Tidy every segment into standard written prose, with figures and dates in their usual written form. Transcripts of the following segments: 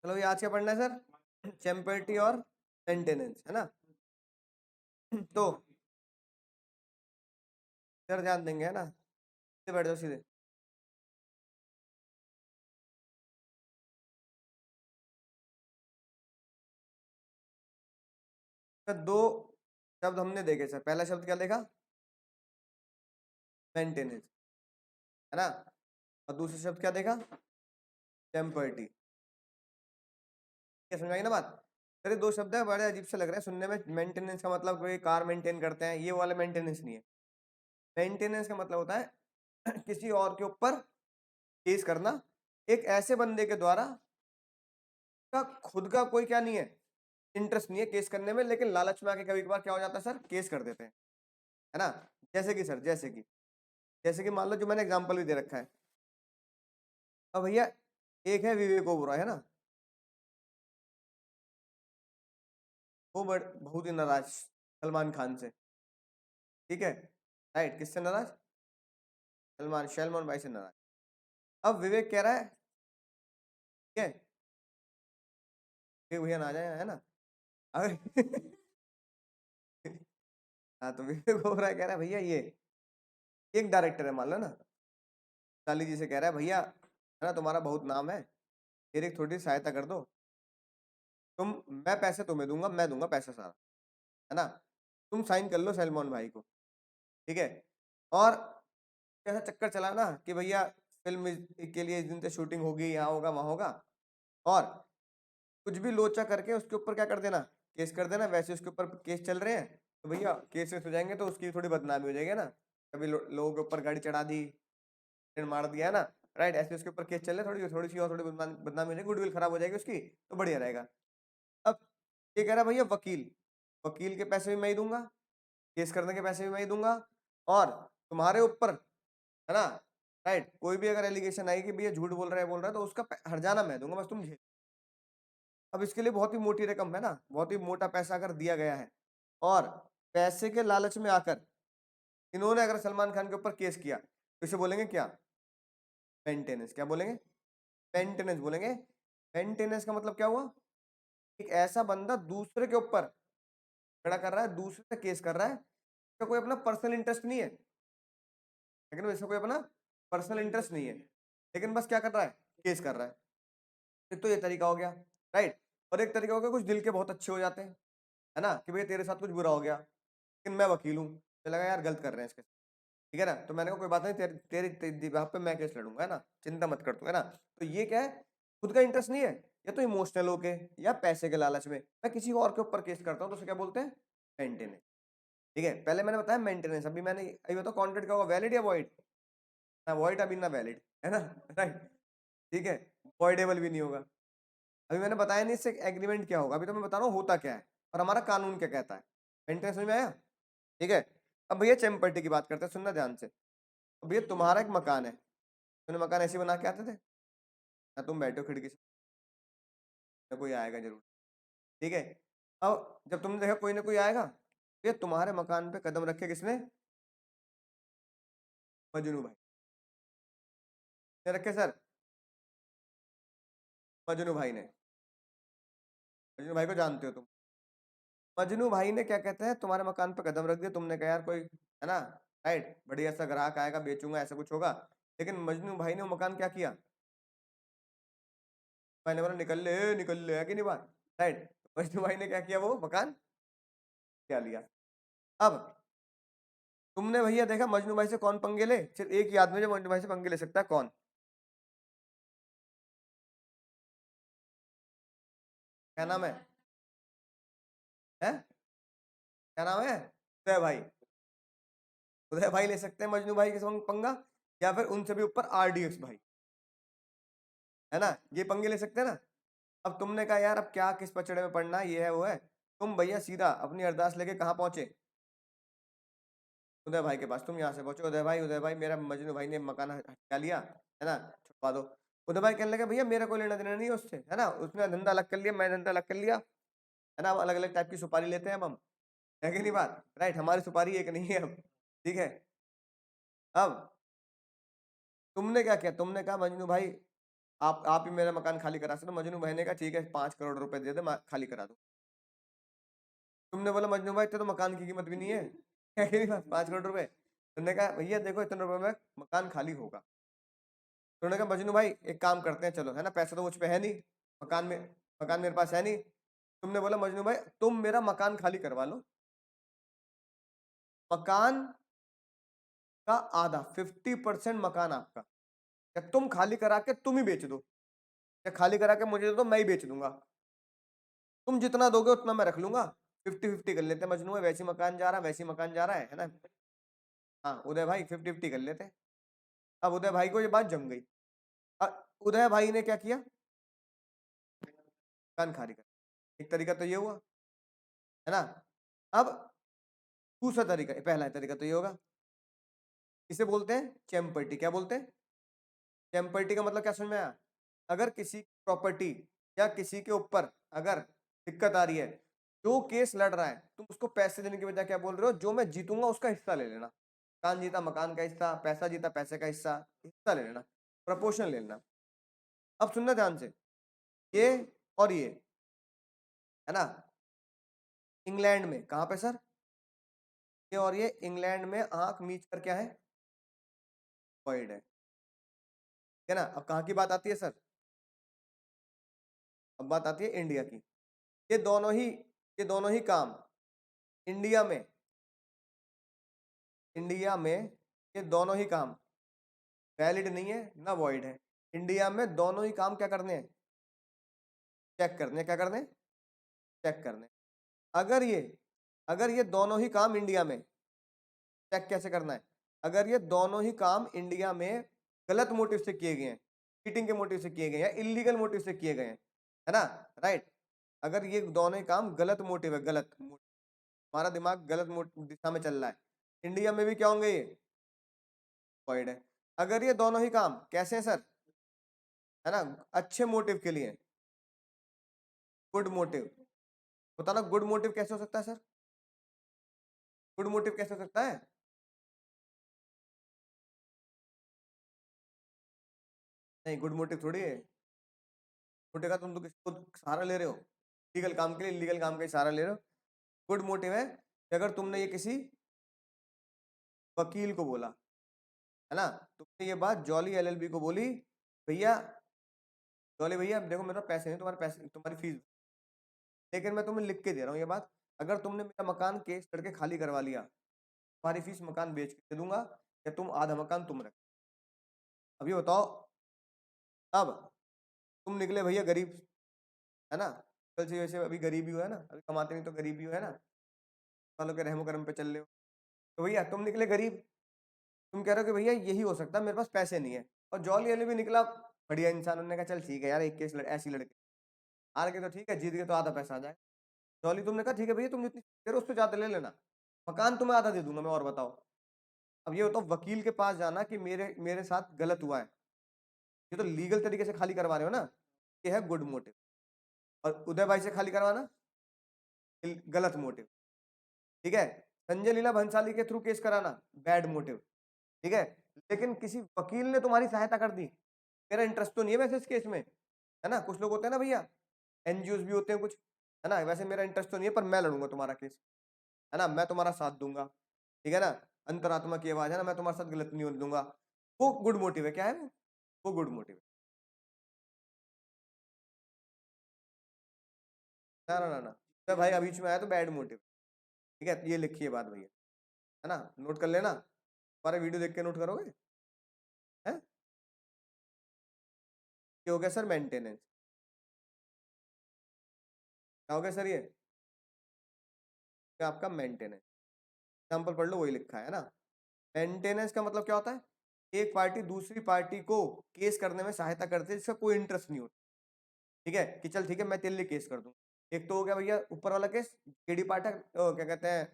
चलो ये आज क्या पढ़ना है सर? चैम्पर्टी और मेंटेनेंस, है ना? तो सर ध्यान देंगे, है ना? सीधे बैठ जाओ सीधे। तो दो शब्द हमने देखे सर। पहला शब्द क्या देखा? मेंटेनेंस, है ना? और दूसरा शब्द क्या देखा? चैम्पर्टी। क्या समझ आई ना बात? सर ये दो शब्द है, बड़े अजीब से लग रहे हैं सुनने में। मेंटेनेंस का मतलब कोई कार मेंटेन करते हैं, ये वाला मेंटेनेंस नहीं है। मेंटेनेंस का मतलब होता है किसी और के ऊपर केस करना, एक ऐसे बंदे के द्वारा का खुद का कोई क्या नहीं है, इंटरेस्ट नहीं है केस करने में, लेकिन लालच में आके कभी कभार क्या हो जाता है सर, केस कर देते हैं, है ना? जैसे कि सर, जैसे कि मान लो जो मैंने एग्जांपल भी दे रखा है। अब भैया एक है विवेक ओबरॉय, है ना? वो बहुत ही नाराज सलमान खान से, ठीक है? राइट, किससे नाराज? सलमान भाई से नाराज। अब विवेक कह रहा है, ठीक है, विवेक भैया ना जाए, है ना? अगर हाँ, तो विवेक ओबरॉय कह रहा है भैया ये एक डायरेक्टर है मान लो ना, चाली जी से कह रहा है भैया, है ना, तुम्हारा बहुत नाम है, मेरी एक थोड़ी सहायता कर दो। मैं पैसे तुम्हें दूंगा, मैं दूंगा पैसा सारा, है ना? तुम साइन कर लो सलमान भाई को, ठीक है? और ऐसा चक्कर चला ना कि भैया फिल्म के लिए इस दिन से शूटिंग होगी, यहाँ होगा वहां होगा, और कुछ भी लोचा करके उसके ऊपर क्या कर देना, केस कर देना। वैसे उसके ऊपर केस चल रहे हैं, तो भैया केस हो जाएंगे तो उसकी थोड़ी बदनामी हो जाएगी ना। कभी लोगों के ऊपर गाड़ी चढ़ा दी, मार दिया, है ना? राइट, ऐसे उसके ऊपर केस चल रहे, थोड़ी थोड़ी सी और थोड़ी बदनामी हो जाएगी, गुडविल खराब हो जाएगी उसकी, तो बढ़िया रहेगा। अब ये कह रहा है भैया वकील, वकील के पैसे भी मैं ही दूंगा, केस करने के पैसे भी मैं ही दूंगा, और तुम्हारे ऊपर, है ना, राइट, कोई भी अगर एलिगेशन आई कि भैया झूठ बोल रहा है तो उसका हर्जाना मैं दूंगा, बस तुम झेल। अब इसके लिए बहुत ही मोटी रकम, है ना, बहुत ही मोटा पैसा अगर दिया गया है, और पैसे के लालच में आकर इन्होंने अगर सलमान खान के ऊपर केस किया, तो इसे बोलेंगे क्या? मेंटेनेंस। क्या बोलेंगे? मेंटेनेंस बोलेंगे। मेंटेनेंस का मतलब क्या हुआ? एक ऐसा बंदा दूसरे के ऊपर खड़ा कर रहा है, दूसरे से केस कर रहा है, इसका कोई अपना पर्सनल इंटरेस्ट नहीं है, लेकिन इसका कोई अपना पर्सनल इंटरेस्ट नहीं है, लेकिन बस क्या कर रहा है, केस कर रहा है। एक तो ये तरीका हो गया, राइट। और एक तरीका हो गया, कुछ दिल के बहुत अच्छे हो जाते हैं, है ना, कि भैया तेरे साथ कुछ बुरा हो गया, लेकिन मैं वकील हूँ, तो लगा यार गलत कर रहे हैं इसके साथ, ठीक है ना, तो मैंने कहा कोई बात नहीं, तेरी बेhalf पे मैं केस लड़ूंगा, है ना, चिंता मत कर तू, है ना? तो ये क्या है, खुद का इंटरेस्ट नहीं है, या तो इमोशनल होके या पैसे के लालच में मैं किसी और के ऊपर केस करता हूँ, तो उसे क्या बोलते हैं? मेंटेनेंस। ठीक है, पहले मैंने बताया मेंटेनेंस, अभी बताओ कॉन्ट्रैक्ट क्या होगा, वैलिड या वॉइड? ना वॉइड अभी ना वैलिड, है ना? राइट, ठीक है, वॉइडेबल भी नहीं होगा। अभी मैंने बताया नहीं इससे एग्रीमेंट क्या होगा, अभी तो मैं बता रहा हूँ होता क्या है और हमारा कानून क्या कहता है। मेंटेनेंस समझ में आया? ठीक है। अब भैया चैम्पर्टी की बात करते हैं, सुनना ध्यान से। अब भैया तुम्हारा एक मकान है, तुमने मकान ऐसे बना के आते थे ना, तुम बैठो खिड़की से, ना कोई आएगा जरूर, ठीक है? अब जब तुमने देखा कोई ना कोई आएगा, भैया तुम्हारे मकान पे कदम रखे किसने? मजनू भाई ने रखे सर, मजनू भाई ने। मजनू भाई को जानते हो तुम? मजनू भाई ने क्या कहते हैं, तुम्हारे मकान पे कदम रख दिया, तुमने कहा यार कोई, है ना, राइट, बढ़िया सा ग्राहक आएगा, बेचूंगा, ऐसा कुछ होगा। लेकिन मजनू भाई ने वो मकान क्या किया, मैंने बोला निकल ले, है कि नहीं बात? राइट, मजनू भाई ने क्या किया, वो मकान क्या लिया। अब तुमने भैया देखा मजनू भाई से कौन पंगे ले, सिर्फ एक ही आदमी जो मजनू भाई से पंगे ले सकता है, कौन? क्या नाम है? क्या नाम है? उदय भाई। उदय भाई ले सकते हैं मजनू भाई के संग पंगा, या फिर उनसे भी ऊपर आरडीएक्स भाई, है ना, ये पंगे ले सकते हैं ना। अब तुमने कहा यार अब क्या किस पचड़े में पड़ना है, ये है वो है, तुम भैया सीधा अपनी अरदास लेके कहाँ पहुंचे? उदय भाई के पास। तुम यहाँ से पहुंचे, उदय भाई मेरा मजनू भाई ने मकान हटा लिया, है ना, छुपा दो। उदय भाई कहने लगे भैया मेरा कोई लेना देना नहीं है उससे, है ना, उसने धंधा अलग कर लिया, मैं धंधा अलग कर लिया, है ना, अलग अलग टाइप की सुपारी लेते हैं अब हम, है कि नहीं बात? राइट, हमारी सुपारी एक नहीं है अब, ठीक है। अब तुमने क्या किया, तुमने कहा मजनू भाई आप ही मेरा मकान खाली करा सकते हो। मजनू भाई ने कहा ठीक है 5 करोड़ रुपए दे दे, मैं खाली करा दूं। तुमने बोला मजनू भाई इतने तो मकान की कीमत भी नहीं है, क्या कह रही बात 5 करोड़ रुपए। तुमने कहा भैया देखो इतने रुपए में मकान खाली होगा। तो उन्होंने कहा मजनू भाई एक काम करते हैं चलो, है ना, पैसा तो मुझ पे है नहीं, मकान में, मकान मेरे पास है नहीं। तुमने बोला मजनू भाई तुम मेरा मकान खाली करवा लो, मकान का आधा 50% मकान आपका, या तुम खाली करा के तुम ही बेच दो, या खाली करा के मुझे दे दो मैं ही बेच दूंगा, तुम जितना दोगे उतना मैं रख लूंगा। 50-50 कर लेते हैं मजनू भाई, वैसी मकान जा रहा, वैसी मकान जा रहा है ना। हाँ उदय भाई 50-50 कर लेते हैं। अब उदय भाई को ये बात जम गई। उदय भाई ने क्या किया, मकान खाली कर, एक तरीका तो ये हुआ, है ना। अब दूसरा तरीका, पहला तरीका तो ये होगा, इसे बोलते हैं चैम्पर्टी। क्या बोलते हैं, चैम्पर्टी का मतलब क्या समझ में आया। अगर किसी प्रॉपर्टी या किसी के ऊपर अगर दिक्कत आ रही है, जो केस लड़ रहा है, तुम उसको पैसे देने की बजाय क्या बोल रहे हो, जो मैं जीतूंगा उसका हिस्सा ले लेना। मकान जीता मकान का हिस्सा, पैसा जीता पैसे का हिस्सा, हिस्सा ले लेना, प्रपोर्शन ले लेना। अब सुनना ध्यान से, ये और ये, है ना, इंग्लैंड में, कहां पे सर, ये और ये इंग्लैंड में आंख मीच कर क्या है, वॉइड है ना। अब कहाँ की बात आती है सर, अब बात आती है इंडिया की। ये दोनों ही काम इंडिया में, ये दोनों ही काम वैलिड नहीं है ना वॉइड है। इंडिया में दोनों ही काम क्या करने हैं, चेक करने हैं। क्या करने हैं, चेक करने हैं। अगर ये दोनों ही काम इंडिया में, चेक कैसे करना है, अगर ये दोनों ही काम इंडिया में गलत मोटिव से किए गए हैं, चीटिंग के मोटिव से किए गए हैं, इलीगल मोटिव से किए गए हैं, है ना, राइट। अगर ये दोनों ही काम गलत मोटिव है, गलत मोटिव, हमारा दिमाग गलत दिशा में चल रहा है, इंडिया में भी क्या होंगे, ये वॉइड है। अगर ये दोनों ही काम कैसे हैं सर, है ना, अच्छे मोटिव के लिए, गुड मोटिव, बताना गुड मोटिव कैसे हो सकता है सर, गुड मोटिव कैसे हो सकता है। नहीं गुड मोटिव थोड़ी है, मोटिव का तुम तो किसी को सहारा ले रहे हो, लीगल काम के लिए, लीगल काम का ही सहारा ले रहे हो। गुड मोटिव है कि अगर तुमने ये किसी वकील को बोला, है ना, तुमने ये बात जॉली एलएलबी को बोली, भैया जॉली भैया देखो मेरे पास पैसे नहीं, तुम्हारे पैसे तुम्हारी फीस, लेकिन मैं तुम्हें लिख के दे रहा हूँ ये बात, अगर तुमने मेरा मकान केस करके खाली करवा लिया, तुम्हारी फीस मकान बेच के दे दूंगा, या तुम आधा मकान तुम रख। अभी बताओ, अब तुम निकले भैया गरीब, है ना, कल से वैसे अभी गरीबी हो, है ना, अभी कमाते नहीं तो गरीबी हो, है ना, वालों के रहमो करम पे चल रहे हो। तो भैया तुम निकले गरीब, तुम कह रहे हो कि भैया यही हो सकता है, मेरे पास पैसे नहीं है, और जॉली एल भी निकला बढ़िया इंसान, उन्होंने कहा चल ठीक है यार, एक केस ऐसी लड़के हार के तो ठीक है, जीत के तो आधा पैसा आ जाए। जॉली तुमने कहा ठीक है भैया, तुम जितनी दे रहे हो उससे ज्यादा ले लेना, मकान तुम्हें आधा दे दूंगा मैं, और बताओ। अब ये बताओ, वकील के पास जाना कि मेरे मेरे साथ गलत हुआ है, ये तो लीगल तरीके से खाली करवा रहे हो ना, ये है गुड मोटिव। और उदय भाई से खाली करवाना गलत मोटिव, ठीक है। संजय लीला भंसाली के थ्रू केस कराना बैड मोटिव, ठीक है। लेकिन किसी वकील ने तुम्हारी सहायता कर दी, मेरा इंटरेस्ट तो नहीं है वैसे इस केस में, है ना, कुछ लोग होते हैं ना भैया, एनजीओ भी होते हैं कुछ, है ना, वैसे मेरा इंटरेस्ट तो नहीं है पर मैं लड़ूंगा तुम्हारा केस, है ना, मैं तुम्हारा साथ दूंगा, ठीक है ना, अंतरात्मा की आवाज है ना, मैं तुम्हारे साथ गलत नहीं होने दूंगा। वो गुड मोटिव है, क्या है वो गुड मोटिव है। ना ना ना ना, तो भाई अभी बीच में आया तो बैड मोटिव, ठीक है, ये लिखिए बात भैया, है ना, नोट कर लेना, हमारे वीडियो देख के नोट करोगे, है। ये हो गया सर मेंटेनेंस, क्या हो गया सर ये आपका मेंटेनेंस, एग्जाम्पल पढ़ लो वही लिखा है ना। मेंटेनेंस का मतलब क्या होता है, एक पार्टी दूसरी पार्टी को केस करने में सहायता करती है जिसका कोई इंटरेस्ट नहीं होता, ठीक है, कि चल ठीक है मैं तेरे लिए केस कर दूं। एक तो हो गया भैया ऊपर वाला केस, केडी पाठक क्या कहते हैं,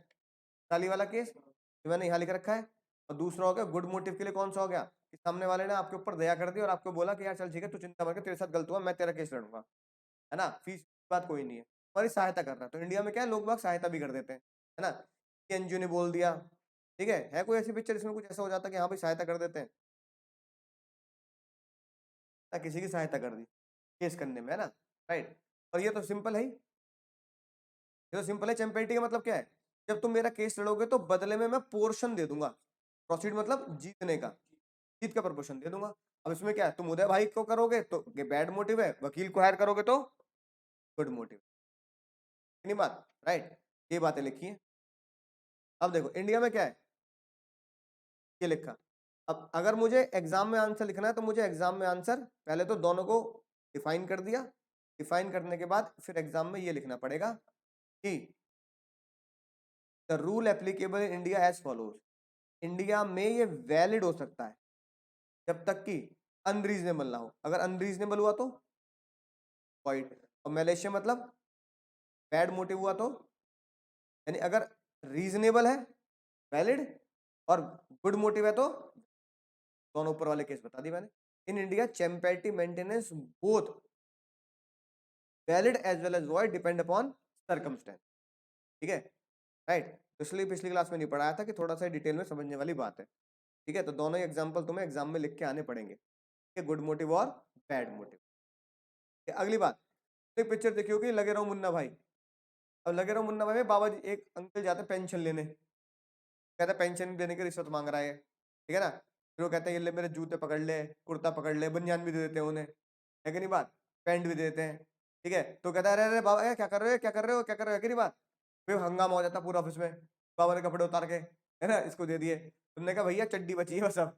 ताली वाला केस जो मैंने यहाँ लिख रखा है। और दूसरा हो गया गुड मोटिव के लिए, कौन सा हो गया, कि सामने वाले ने आपके ऊपर दया कर दी और आपको बोला कि यार चल ठीक है तू चिंता मत कर, तेरे साथ गलत हुआ, मैं तेरा केस लड़ूंगा, है ना, फीस की बात कोई नहीं है, हमारी सहायता कर रहा है। तो इंडिया में क्या है, लोग बाग सहायता भी कर देते हैं, है ना, एनजीओ ने बोल दिया, ठीक है कोई ऐसी पिक्चर इसमें कुछ ऐसा हो जाता है कि हाँ भाई सहायता कर देते हैं। ना किसी की सहायता कर दी केस करने में, है ना, राइट। और ये तो सिंपल है ही, ये तो सिंपल है। चैंपियनिटी का मतलब क्या है, जब तुम मेरा केस लड़ोगे तो बदले में मैं पोर्शन दे दूंगा, प्रोसीड मतलब जीतने का, जीत का प्रपोर्शन दे दूंगा। अब इसमें क्या है, तुम उदय भाई को करोगे तो ये बैड मोटिव है, वकील को हायर करोगे तो गुड मोटिव, नहीं बात, राइट। ये बातें लिखी है। अब देखो इंडिया में क्या है, ये लिखा। अब अगर मुझे एग्जाम में आंसर लिखना है तो मुझे एग्जाम में आंसर पहले तो दोनों को डिफाइन कर दिया, डिफाइन करने के बाद फिर एग्जाम में ये लिखना पड़ेगा कि the rule applicable in India as follows, India में ये वैलिड हो सकता है जब तक कि अनरीजनेबल ना हो, अगर अनरीजनेबल हुआ तो वॉइड, और मलेशिया मतलब बैड मोटिव हुआ तो, यानी अगर रीजनेबल है वैलिड और गुड मोटिव है तो, दोनों ऊपर वाले केस बता दिए मैंने। In India champerty maintenance both valid as well as void depend upon circumstance, ठीक है, राइट। पिछली पिछली क्लास में नहीं पढ़ाया था कि थोड़ा सा डिटेल में समझने वाली बात है, ठीक है। तो दोनों ही एग्जांपल तुम्हें एग्जाम में लिख के आने पड़ेंगे, गुड मोटिव और बैड मोटिव। अगली बात, एक पिक्चर देखी होगी लगे रहो मुन्ना भाई। अब लगे रहो मुन्ना भाई में बाबा जी एक अंकल जाते पेंशन लेने, कहता पेंशन देने की रिश्वत मांग रहा है, ठीक है ना। फिर वो कहते हैं ये ले मेरे जूते पकड़ ले, कुर्ता पकड़ ले, बनियान भी दे देते हैं उन्हें, है कि नहीं बात, पैंट भी दे देते हैं, ठीक है। तो कहता है अरे अरे बाबा क्या कर रहे हो, क्या कर रहे हो, क्या कर रहे हो, है कि नहीं बात। फिर हंगामा हो जाता पूरा ऑफिस में, बाबा ने कपड़े उतार के, है ना, इसको दे दिए। तुमने कहा भैया चड्डी बची है बस अब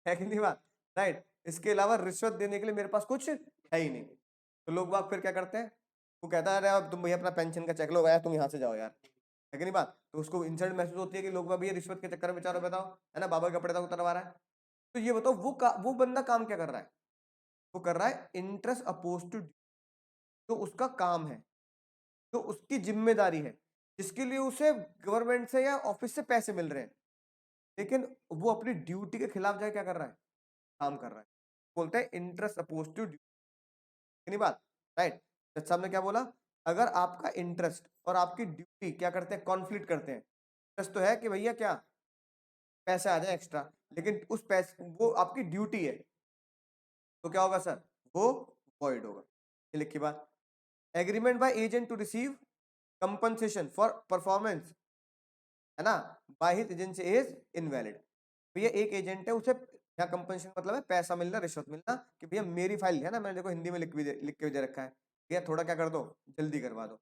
है कि नहीं बात, राइट। इसके अलावा रिश्वत देने के लिए मेरे पास कुछ है ही नहीं। तो लोग बाग फिर क्या करते हैं, वो कहता है अरे अब तुम भैया अपना पेंशन का चेक लो, यार तुम यहाँ से जाओ यार, है कि नहीं बात। तो उसको इंसल्ट महसूस होती है कि लोग बाग ये रिश्वत के चक्कर में बेचारा बताओ, है ना, बाबा के कपड़े तक उतरवा रहा है। तो ये बताओ वो बंदा काम क्या कर रहा है, वो कर रहा है इंटरेस्ट अपोज टू, तो उसका काम है, तो उसकी जिम्मेदारी है, जिसके लिए उसे गवर्नमेंट से या ऑफिस से पैसे मिल रहे हैं, लेकिन वो अपनी ड्यूटी के खिलाफ जाए क्या कर रहा है, काम कर रहा है, बोलते हैं इंटरेस्ट अपोज टू ड्यूटी, नहीं बात, राइट। जज साहब ने क्या बोला, अगर आपका इंटरेस्ट और आपकी ड्यूटी क्या करते हैं, कॉन्फ्लिक्ट करते हैं। इंटरेस्ट तो है कि भैया क्या पैसे आ जाए एक्स्ट्रा, लेकिन उस पैसे वो आपकी ड्यूटी है, तो क्या होगा सर, वो वॉइड होगा। ये लिखी बात। Agreement by agent to receive compensation for performance, है ना, by his agency is invalid. भैया एक एजेंट है, उसे यहाँ कंपनसेशन मतलब है पैसा मिलना, रिश्वत मिलना, कि भैया मेरी फाइल है ना, मैंने देखो हिंदी में लिख के दे रखा है, भैया थोड़ा क्या कर दो, जल्दी करवा दो।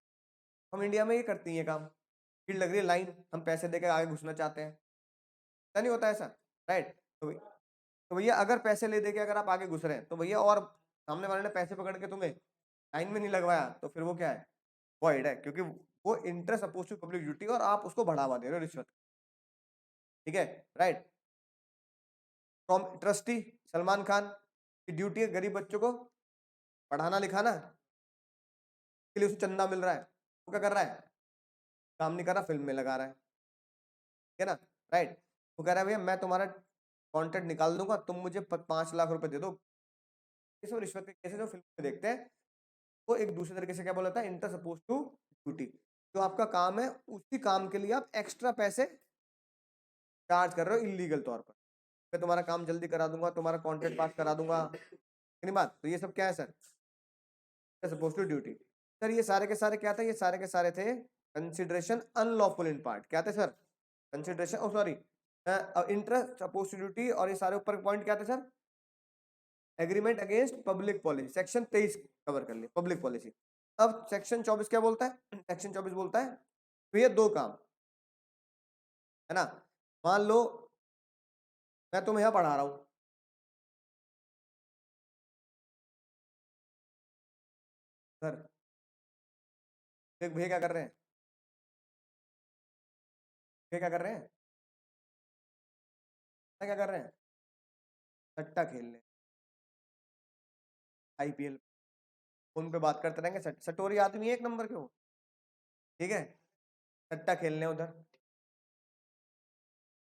हम इंडिया में ये करती है काम, भीड़ लग रही है लाइन, हम पैसे देकर आगे घुसना चाहते हैं, ऐसा नहीं होता ऐसा, राइट। तो भैया अगर पैसे ले देके अगर आप आगे घुस रहे हैं तो भैया, और सामने वाले ने पैसे पकड़ के तुम्हें लाइन में नहीं लगवाया, तो फिर वो क्या है, वॉइड है, क्योंकि वो interest oppose to public duty और आप उसको बढ़ावा दे रहे हो रिश्वत, ठीक है, right. From trustee Salman Khan की ड्यूटी है गरीब बच्चों को पढ़ाना लिखाना, के लिए उसे चंदा मिल रहा है, वो क्या कर रहा है, काम नहीं कर रहा, फिल्म में लगा रहा है, ठीक है ना, राइट। वो कह रहा है भैया मैं तुम्हारा कॉन्ट्रैक्ट निकाल दूंगा, तुम मुझे 5 लाख रुपए दे दो। ये सब रिश्वत के केस जो फिल्म में देखते हैं, वो एक दूसरे तरीके से क्या बोला था, इंटर सपोज टू ड्यूटी, जो आपका काम है उसी काम के लिए आप एक्स्ट्रा पैसे चार्ज कर रहे हो इलीगल तौर पर। मैं तुम्हारा काम जल्दी करा दूंगा, तुम्हारा कॉन्ट्रैक्ट पास करा दूंगा, नहीं बात। तो ये सब क्या है sir, suppose to duty. Sir ये सारे के सारे क्या थे, ये सारे के सारे थे कंसिडरेशन अनलॉफुल इन पार्ट, क्या थे sir, consideration, oh sorry, interest suppose to duty, और ये सारे ऊपर पॉइंट क्या थे sir, agreement against public policy, section 23 cover कर लिया, पब्लिक पॉलिसी। अब सेक्शन 24 क्या बोलता है, सेक्शन 24 बोलता है तो ये दो काम, है ना, मान लो मैं तुम्हें यहाँ पढ़ा रहा हूँ, सर देख भैया क्या कर रहे हैं, भैया क्या कर रहे हैं, क्या कर रहे हैं, सट्टा खेल रहे, आईपीएल, फोन पे बात करते रहेंगे, सटोरी आदमी है एक नंबर के वो, ठीक है, सट्टा खेलने उधर,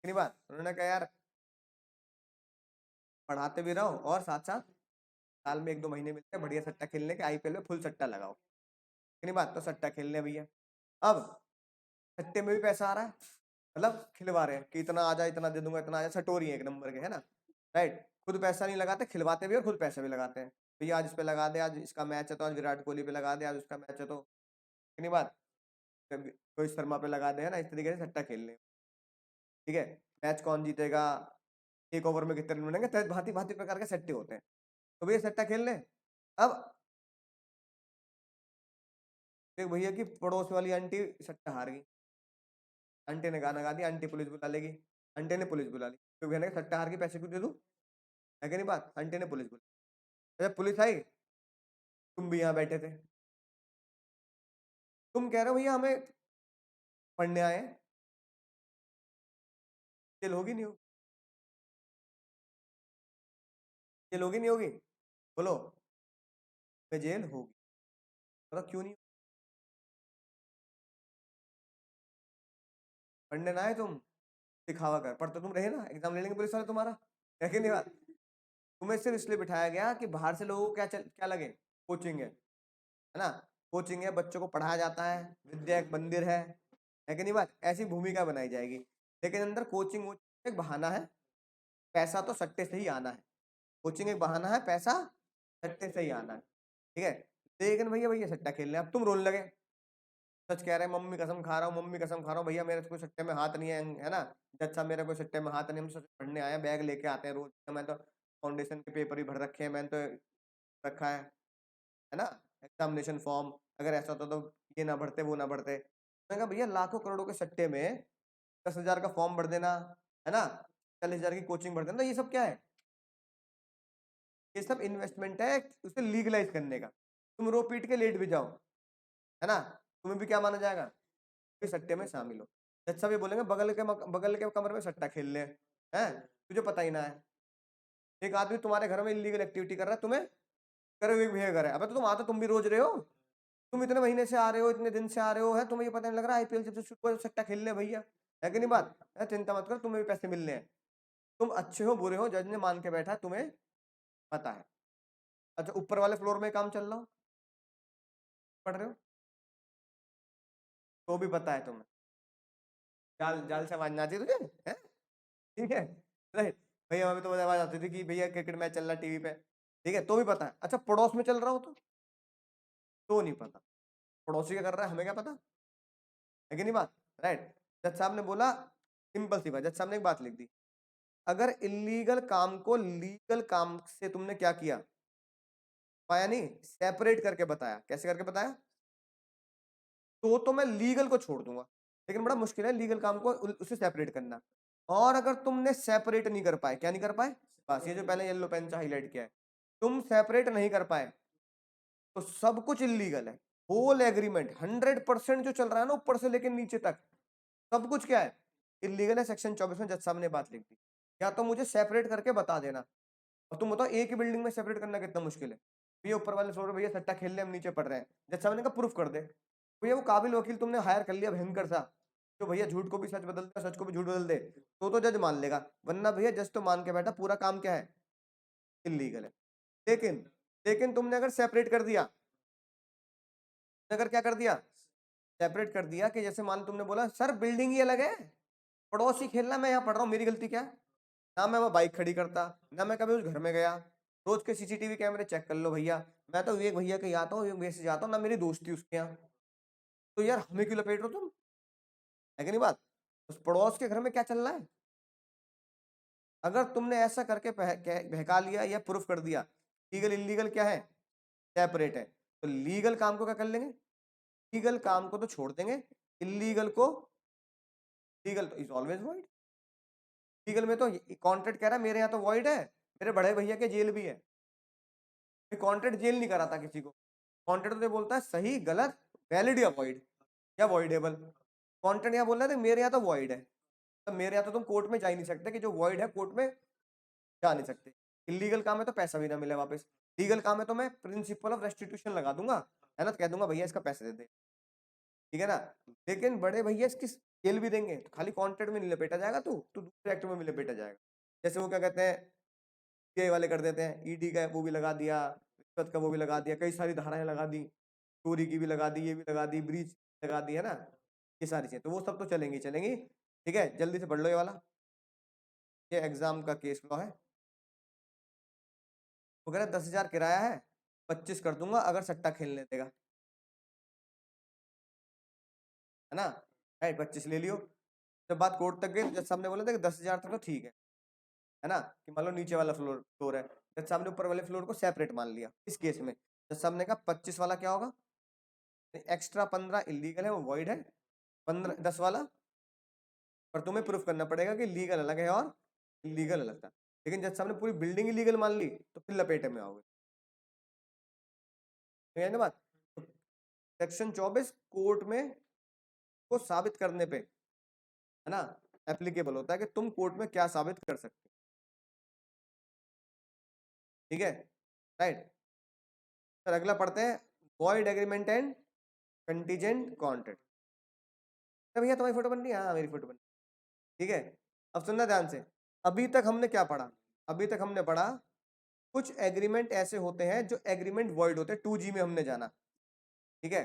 नहीं बात। उन्होंने कहा यार पढ़ाते भी रहो और साथ साथ साल में 1-2 महीने मिलते हैं बढ़िया सट्टा खेलने के, आईपीएल में फुल सट्टा लगाओ, नहीं बात। तो सट्टा खेलने भैया, अब सट्टे में भी पैसा आ रहा है, मतलब खिलवा रहे हैं कि इतना आ जाए, इतना दे दूंगा, इतना आ जाए, सटोरी है एक नंबर के, है ना, राइट। खुद पैसा नहीं लगाते, खिलवाते भी और खुद पैसा भी लगाते हैं। भैया आज इस पे लगा दे, आज इसका मैच है तो आज विराट कोहली पे लगा दे, आज उसका मैच है तो नहीं बात रोहित शर्मा पे लगा दे, है ना। इस तरीके से सट्टा खेल ले, ठीक है। मैच कौन जीतेगा, एक ओवर में कितने रन बनेंगे, भांति भांति प्रकार के सट्टे होते हैं। तो भैया सट्टा खेल ले। अब एक भैया की पड़ोस वाली आंटी सट्टा हार गई, आंटी ने गाना गा दिया, आंटी पुलिस बुला लेगी, आंटी ने पुलिस बुला ली, तो कहने का सट्टा हार के पैसे क्यों दे दूं, है कि नहीं बात। आंटी ने पुलिस बुलाई, जब पुलिस आई तुम भी यहाँ बैठे थे, तुम कह रहे हो भैया हमें पढ़ने आए हैं, जेल होगी नहीं होगी, जेल होगी नहीं होगी, बोलो। मैं जेल होगी, बताओ क्यों नहीं। पढ़ने ना आए तुम, दिखावा कर, पढ़ते तुम रहे ना, एग्जाम ले लेंगे पुलिस वाले तुम्हारा, है कि नहीं बात। तुम्हें सिर्फ इसलिए बिठाया गया कि बाहर से लोगों को क्या लगे, कोचिंग है ना, कोचिंग है, बच्चों को पढ़ाया जाता है, विद्या एक मंदिर है कि नहीं बात, ऐसी भूमिका बनाई जाएगी। लेकिन अंदर कोचिंग एक बहाना है, पैसा तो सट्टे से ही आना है, कोचिंग एक बहाना है, पैसा सट्टे से ही आना है, ठीक है। लेकिन भैया भैया सट्टा खेलने, अब तुम रोने लगे, सच कह रहे हैं, मम्मी कसम खा रहा हूँ, मम्मी कसम खा रहा हूँ भैया, मेरे कोई सट्टे में हाथ नहीं है ना, जज साहब मेरा कोई सट्टे में हाथ नहीं, हम सच पढ़ने आए हैं, बैग लेके आते हैं रोज, मैं तो फाउंडेशन के पेपर ही भर रखे हैं, मैंने तो रखा है ना, एग्जामिनेशन फॉर्म, अगर ऐसा होता तो ये ना भरते वो ना भरते। मैंने कहा भैया लाखों करोड़ों के सट्टे में 10,000 का फॉर्म भर देना, है ना, 40,000 की कोचिंग भर देना, ये सब क्या है, ये सब इन्वेस्टमेंट है, उसे लीगलाइज करने का। तुम रो पीट के लेट भी जाओ, है ना, तुम्हें भी क्या माना जाएगा, सट्टे में शामिल हो। जज साहब ये बोलेंगे बगल के कमरे में सट्टा खेल ले, हैं, तुझे पता ही ना है। एक आदमी तुम्हारे घर में इलीगल एक्टिविटी कर रहा है, तुम्हें करे हुए बिहेव है, अबे तो तुम आते तुम भी रोज रहे हो, तुम इतने महीने से आ रहे हो, इतने दिन से आ रहे हो, है तुम्हें ये पता नहीं लग रहा आईपीएल जब से शुरू हुआ सट्टा खेल ले भैया, है कि नहीं बात, है, चिंता मत करो, तुम्हें भी पैसे मिलने हैं, तुम अच्छे हो बुरे हो जज ने मान के बैठा है, तुम्हें पता है। अच्छा ऊपर वाले फ्लोर में काम चल रहा हो, पढ़ रहे हो, तो भी पता है तुम्हें, जाल जाल से आवाज ना आती तुझे, है, ठीक है, राइट। भैया अभी तो मुझे आवाज आती थी कि भैया क्रिकेट मैच चल रहा है टीवी पे, ठीक है, तो भी पता है। अच्छा पड़ोस में चल रहा हो तो नहीं पता, पड़ोसी क्या कर रहा है हमें क्या पता, है कि नहीं बात, राइट। जज साहब ने बोला, सिंपल सी बात, जज साहब ने एक बात लिख दी, अगर इलीगल काम को लीगल काम से तुमने क्या किया, पाया नहीं, सेपरेट करके बताया, कैसे करके बताया, तो मैं लीगल को छोड़ दूंगा, लेकिन बड़ा मुश्किल है लीगल काम को उसे सेपरेट करना। और अगर तुमने सेपरेट नहीं कर पाए, क्या नहीं कर पाए, बस ये जो पहले येलो पेन से हाईलाइट किया है, तुम सेपरेट नहीं कर पाए तो सब कुछ इलीगल है, होल एग्रीमेंट 100% जो चल रहा है ना ऊपर से लेकर नीचे तक सब कुछ क्या है, इलीगल है। सेक्शन 24 में जज साहब ने बात लिख दी, या तो मुझे सेपरेट करके बता देना, और तुम बताओ एक ही बिल्डिंग में सेपरेट करना कितना मुश्किल है। भैया ऊपर वाले फ्लोर भैया सट्टा खेल ले, हम नीचे पढ़ रहे हैं, जज साहब ने कहा प्रूफ कर दे, भैया वो काबिल वकील तुमने हायर कर लिया भयंकर सा, तो भैया झूठ को भी सच बदल दे, सच को भी झूठ बदल दे, तो जज मान लेगा, वरना भैया जज तो मान के बैठा पूरा काम क्या है, इलीगल है। लेकिन लेकिन तुमने अगर सेपरेट कर दिया, अगर क्या कर दिया, सेपरेट कर दिया, कि जैसे मान तुमने बोला सर बिल्डिंग ही अलग है, पड़ोसी खेलना, मैं यहाँ पढ़ रहा हूँ, मेरी गलती क्या है, ना मैं वो बाइक खड़ी करता, ना मैं कभी उस घर में गया, रोज के सीसीटीवी कैमरे चेक कर लो भैया, मैं तो एक भैया के यहाँ आता हूँ, एक भैया से जाता हूँ, ना मेरी दोस्ती उसके यहाँ, तो यार हमें क्यों लपेट रहे हो तुम, है कि नहीं बात। उस पड़ोस के घर में क्या चल रहा है, अगर तुमने ऐसा करके बहका लिया या प्रूफ कर दिया, लीगल इलीगल क्या है, सेपरेट है, तो लीगल काम को क्या कर लेंगे, लीगल काम को तो छोड़ देंगे, इलीगल को, लीगल तो इज ऑलवेज वॉइड, लीगल में तो कॉन्ट्रैक्ट कह रहा है मेरे यहाँ तो वॉइड है, मेरे बड़े भैया के जेल भी है, कॉन्ट्रैक्ट जेल नहीं कराता किसी को, कॉन्ट्रैक्ट तो बोलता है सही गलत, वैलिड या वॉइड या वॉइडेबल, कॉन्ट्रैक्ट यहाँ बोल रहा है मेरे यहाँ तो वॉइड है, तो मेरे यहाँ तो तुम कोर्ट में जा ही नहीं सकते, कि जो वॉइड है कोर्ट में जा नहीं सकते। इलीगल काम है तो पैसा भी ना मिले वापस, लीगल काम है तो मैं प्रिंसिपल ऑफ रेस्टिट्यूशन लगा दूंगा, है ना, तो कह दूंगा भैया इसका पैसे दे दे, ठीक है ना। लेकिन बड़े भैया इसकी जेल भी देंगे, तो खाली कॉन्ट्रैक्ट में नहीं लपेटा जाएगा, तू दूसरे एक्ट में भी लपेटा जाएगा, जैसे वो क्या कहते हैं सीआई वाले कर देते हैं, ईडी का वो भी लगा दिया, रिश्वत का वो भी लगा दिया, कई सारी धाराएं लगा दी, चोरी की भी लगा दी, ये भी लगा दी, ब्रीच लगा दी, है ना, ये सारी चीजें तो वो सब तो चलेंगी चलेंगी, ठीक है। जल्दी से पढ़ लो ये वाला, ये एग्जाम का केस लॉ है। वो कह रहा 10,000 किराया है, 25 कर दूंगा अगर सट्टा खेलने देगा, है ना, राइट, 25 ले लियो। जब बात कोर्ट तक गई, जज साहब ने बोला था कि 10,000 तक तो ठीक है ना, कि मान लो नीचे वाला फ्लोर है, जज साहब ने ऊपर वाले फ्लोर को सेपरेट मान लिया। इस केस में जज साहब ने कहा 25 वाला क्या होगा, एक्स्ट्रा 15 इलीगल है, वो वॉइड है, 10 वाला पर तुम्हें प्रूफ करना पड़ेगा कि लीगल अलग है और इलीगल अलग था। लेकिन जज साहब ने पूरी बिल्डिंग इलीगल मान ली तो फिर लपेटे में आओगे, ठीक है ना बात। सेक्शन 24 कोर्ट में को साबित करने पे, है ना, एप्लीकेबल होता है कि तुम कोर्ट में क्या साबित कर सकते हो, ठीक है, राइट। सर अगला पढ़ते हैं, void agreement and contingent contract. भैया तुम्हारी फोटो बन रही है, हाँ मेरी फोटो बन रही है, ठीक है। अब सुनना ध्यान से, अभी तक हमने क्या पढ़ा, अभी तक हमने पढ़ा कुछ एग्रीमेंट ऐसे होते हैं जो एग्रीमेंट वॉइड होते हैं, 2G में हमने जाना, ठीक है।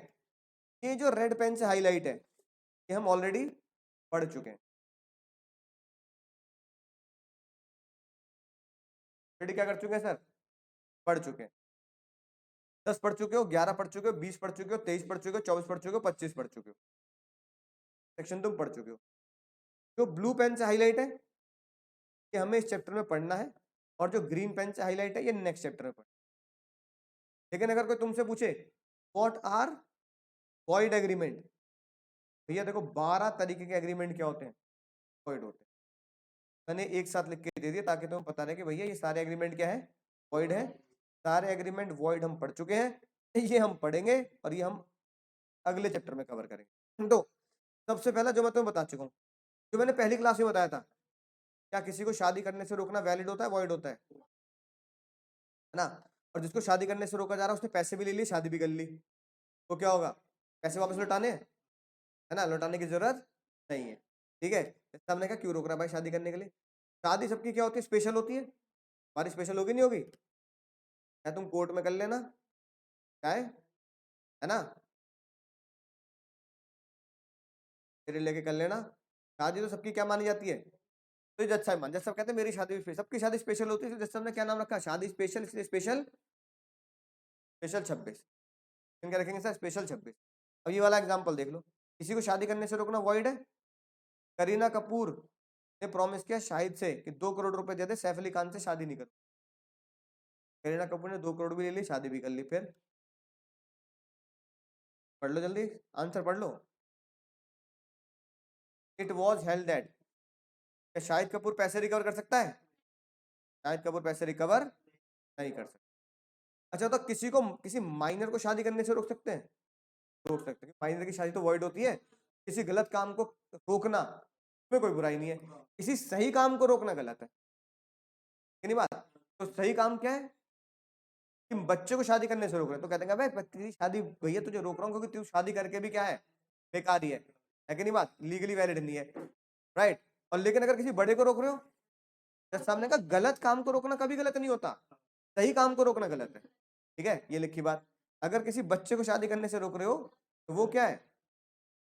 ये जो रेड पेन से हाईलाइट है ये हम ऑलरेडी पढ़ चुके हैं, ऑलरेडी क्या कर चुके हैं सर, पढ़ चुके हैं। 10 पढ़ चुके हो, 11 पढ़ चुके हो, 20 पढ़ चुके हो, 23 पढ़ चुके हो, 24 पढ़ चुके हो, 25 पढ़ चुके हो, सेक्शन तुम पढ़ चुके हो। जो ब्लू पेन से हाईलाइट है ये हमें इस चैप्टर में पढ़ना है, और जो ग्रीन पेन से हाईलाइट है ये नेक्स्ट चैप्टर में पढ़ना। लेकिन अगर कोई तुमसे पूछे व्हाट आर वॉइड एग्रीमेंट, भैया देखो 12 तरीके के एग्रीमेंट क्या होते हैं, वॉइड होते हैं। मैंने एक साथ लिख के दे दिया ताकि तुम्हें पता रहे कि भैया ये सारे एग्रीमेंट क्या है, वॉइड है। सारे एग्रीमेंट वॉइड हम पढ़ चुके हैं, ये हम पढ़ेंगे और ये हम अगले चैप्टर में कवर करेंगे। तो सबसे पहला जो मैं तुम्हें बता चुका हूँ, जो मैंने पहली क्लास में बताया था, क्या किसी को शादी करने से रोकना वैलिड होता है, वॉइड होता है ना। और जिसको शादी करने से रोका जा रहा है उसने पैसे भी ले लिए, शादी भी कर ली, तो क्या होगा, पैसे वापस लौटाने हैं, है ना, लौटाने की जरूरत नहीं है, ठीक है। हमने कहा क्यों रोक रहा है भाई शादी करने के लिए, शादी सबकी क्या होती है, स्पेशल होती है, हमारी स्पेशल होगी नहीं होगी, क्या तुम कोर्ट में कर लेना, क्या है ना, तेरे लेके कर लेना। शादी तो सबकी क्या मानी जाती है, तो जज साहब मान, जज साहब कहते हैं मेरी शादी भी, सबकी शादी स्पेशल होती है, तो जज साहब ने क्या नाम रखा, शादी स्पेशल, इसलिए स्पेशल, स्पेशल 26, क्या रखेंगे सर, स्पेशल 26। अब ये वाला एग्जाम्पल देख लो, किसी को शादी करने से रोकना वॉइड है। करीना कपूर ने प्रॉमिस किया शाहिद से कि 2 करोड़ रुपए दे दे, सैफ अली खान से शादी नहीं कर, करीना कपूर ने 2 करोड़ भी ले ली, शादी भी कर ली, फिर पढ़ लो जल्दी, आंसर पढ़ लो। इट वॉज हेल्ड दैट, क्या शाहिद कपूर पैसे रिकवर कर सकता है, शाहिद कपूर पैसे रिकवर नहीं कर सकता। अच्छा तो किसी को, किसी माइनर को शादी करने से रोक सकते हैं, रोक सकते हैं, माइनर की शादी तो वॉइड होती है। किसी गलत काम को रोकना में कोई बुराई नहीं है, किसी सही काम को रोकना गलत है, कि नहीं बात। तो सही काम क्या है, कि बच्चे को शादी करने से रोक रहे हैं, तो कहते हैं भाई तेरी शादी भैया तुझे रोक रहा हूँ क्योंकि तू शादी करके भी क्या है, बेकार ही है कि नहीं बात, लीगली वैलिड नहीं है, राइट। और लेकिन अगर किसी बड़े को रोक रहे हो, जब सामने का गलत काम को रोकना कभी गलत नहीं होता, सही काम को रोकना गलत है, ठीक है, ये लिखी बात। अगर किसी बच्चे को शादी करने से रोक रहे हो तो वो क्या है,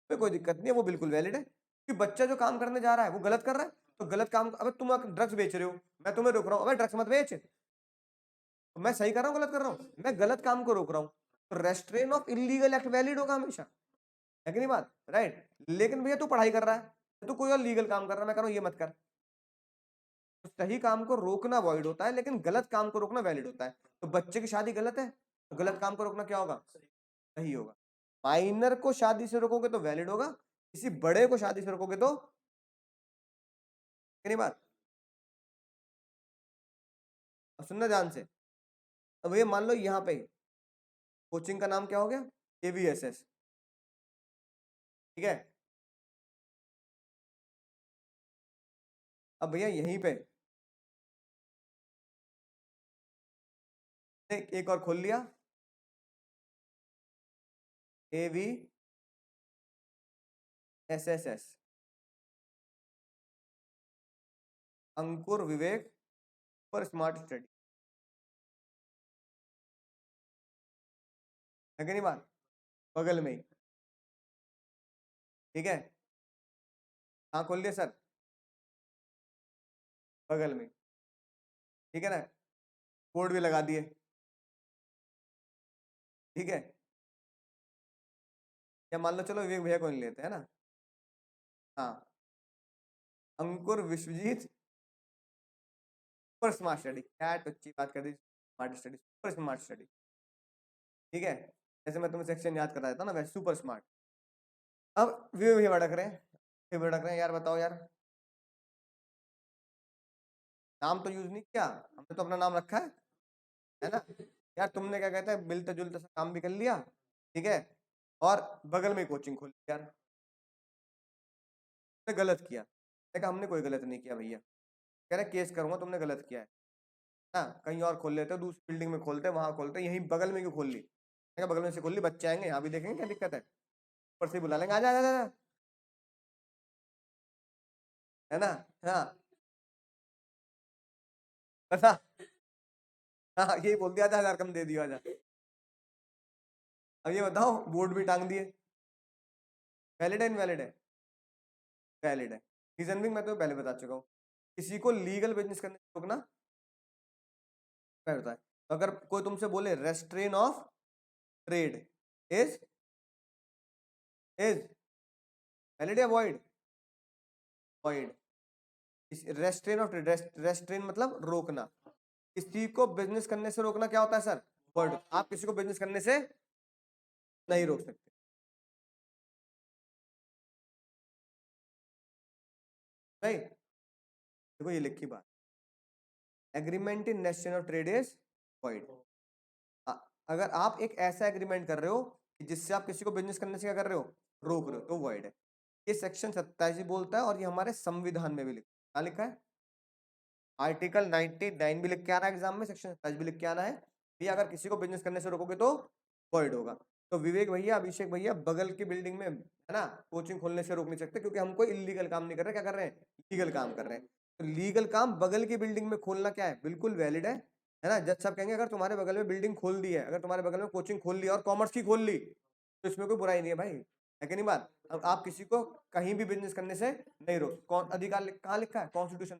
तो कोई दिक्कत नहीं है, वो बिल्कुल वैलिड है, कि बच्चा जो काम करने जा रहा है वो गलत कर रहा है, तो गलत काम, अब तुम ड्रग्स बेच रहे हो, मैं तुम्हें रोक रहा हूँ, अबे ड्रग्स मत बेच, तो मैं सही कर रहा हूँ गलत कर रहा हूँ, मैं गलत काम को रोक रहा हूँ, तो restrain of illegal act valid होगा हमेशा, है कि नहीं बात, राइट। लेकिन भैया तू पढ़ाई कर रहा है, तू कोई और लीगल काम कर रहा है, मैं कह रहा हूँ ये मत कर, तो सही काम को रोकना वॉइड होता है, लेकिन गलत काम को रोकना वैलिड होता है। तो बच्चे की शादी गलत है, तो गलत काम को रोकना क्या होगा, सही होगा। माइनर को शादी से रोकोगे तो वैलिड होगा, किसी बड़े को शादी से रोकोगे तो, नहीं बात। अब सुनना ध्यान से, अब ये मान लो यहाँ पे कोचिंग का नाम क्या हो गया, KVSS, ठीक है। अब भैया यहीं पे एक और खोल लिया, KVSS, अंकुर विवेक पर स्मार्ट स्टडी, है कि नहीं बात, बगल में ही, ठीक है। हाँ खोल लिया सर, बगल में, ठीक है ना। बोर्ड भी लगा दिए, ठीक है। या मान लो चलो विवेक भैया को नहीं लेते है ना, हाँ, Ankur Vishwajeet super smart study, क्या टच्ची बात कर दी, smart study, super smart study, ठीक है। जैसे मैं तुम्हें सेक्शन याद करा देता हूँ ना, वैसे सुपर स्मार्ट। अब विवेक भैया भड़क रहे हैं, फिर भड़क रहे हैं, यार बताओ यार, नाम तो यूज नहीं किया हमने, तो अपना नाम रखा है ना। यार तुमने क्या कहते हैं मिलते जुलते सा काम भी कर लिया, ठीक है, और बगल में कोचिंग खोल ली। यार तुमने गलत किया। देखा हमने कोई गलत नहीं किया भैया, कह रहे केस करूंगा, तुमने गलत किया है ना, कहीं और खोल लेते, दूसरी बिल्डिंग में खोलते, वहां खोलते, यहीं बगल में क्यों खोल ली। मैंने कहा बगल में से खोल ली, बच्चे आएंगे यहाँ भी देखेंगे क्या दिक्कत है, ऊपर से बुला लेंगे, आ जा आ जा, आ जा, है ना। हाँ बता, हाँ यही बोल दिया, 1000 कम दे दियो, आजा। अब ये बताओ बोर्ड भी टांग दिए, वैलिड है इनवैलिड है, वैलिड है। रीजन भी मैं तो पहले बता चुका हूँ, किसी को लीगल बिजनेस करने से रोकना होता है। तो अगर कोई तुमसे बोले restraint of trade is is valid या void, void. Restraint of trade, restraint मतलब रोकना, किसी को बिजनेस करने से रोकना क्या होता है सर, वॉइड। आप किसी को बिजनेस करने से नहीं रोक सकते, नहीं। देखो ये लिखी बात, agreement in nation of trade is void. अगर आप एक ऐसा एग्रीमेंट कर रहे हो कि जिससे आप किसी को बिजनेस करने से क्या कर रहे हो, रोक रहे हो, तो वॉइड है। ये सेक्शन 27 बोलता है, और ये हमारे संविधान में भी क्या लिखा है, आर्टिकल 99 भी लिख के आना है एग्जाम में, सेक्शन 27 भी लिख के आना है कि अगर किसी को बिजनेस करने से रोकोगे तो वॉइड होगा। तो विवेक भैया, अभिषेक भैया, बगल की बिल्डिंग में है ना कोचिंग खोलने से रोक नहीं सकते, क्योंकि हम कोई इलीगल काम नहीं कर रहे, क्या कर रहे हैं, लीगल काम कर रहे हैं। तो लीगल काम बगल की बिल्डिंग में खोलना क्या है, बिल्कुल वैलिड है ना। जज साहब कहेंगे अगर तुम्हारे बगल में बिल्डिंग खोल दी है, अगर तुम्हारे बगल में कोचिंग खोल ली और कॉमर्स की खोल ली, तो इसमें कोई बुराई नहीं है भाई, है कि नहीं बात। अब आप किसी को कहीं भी बिजनेस करने से नहीं रोक, कौन अधिकार कहाँ लिखा है, कॉन्स्टिट्यूशन,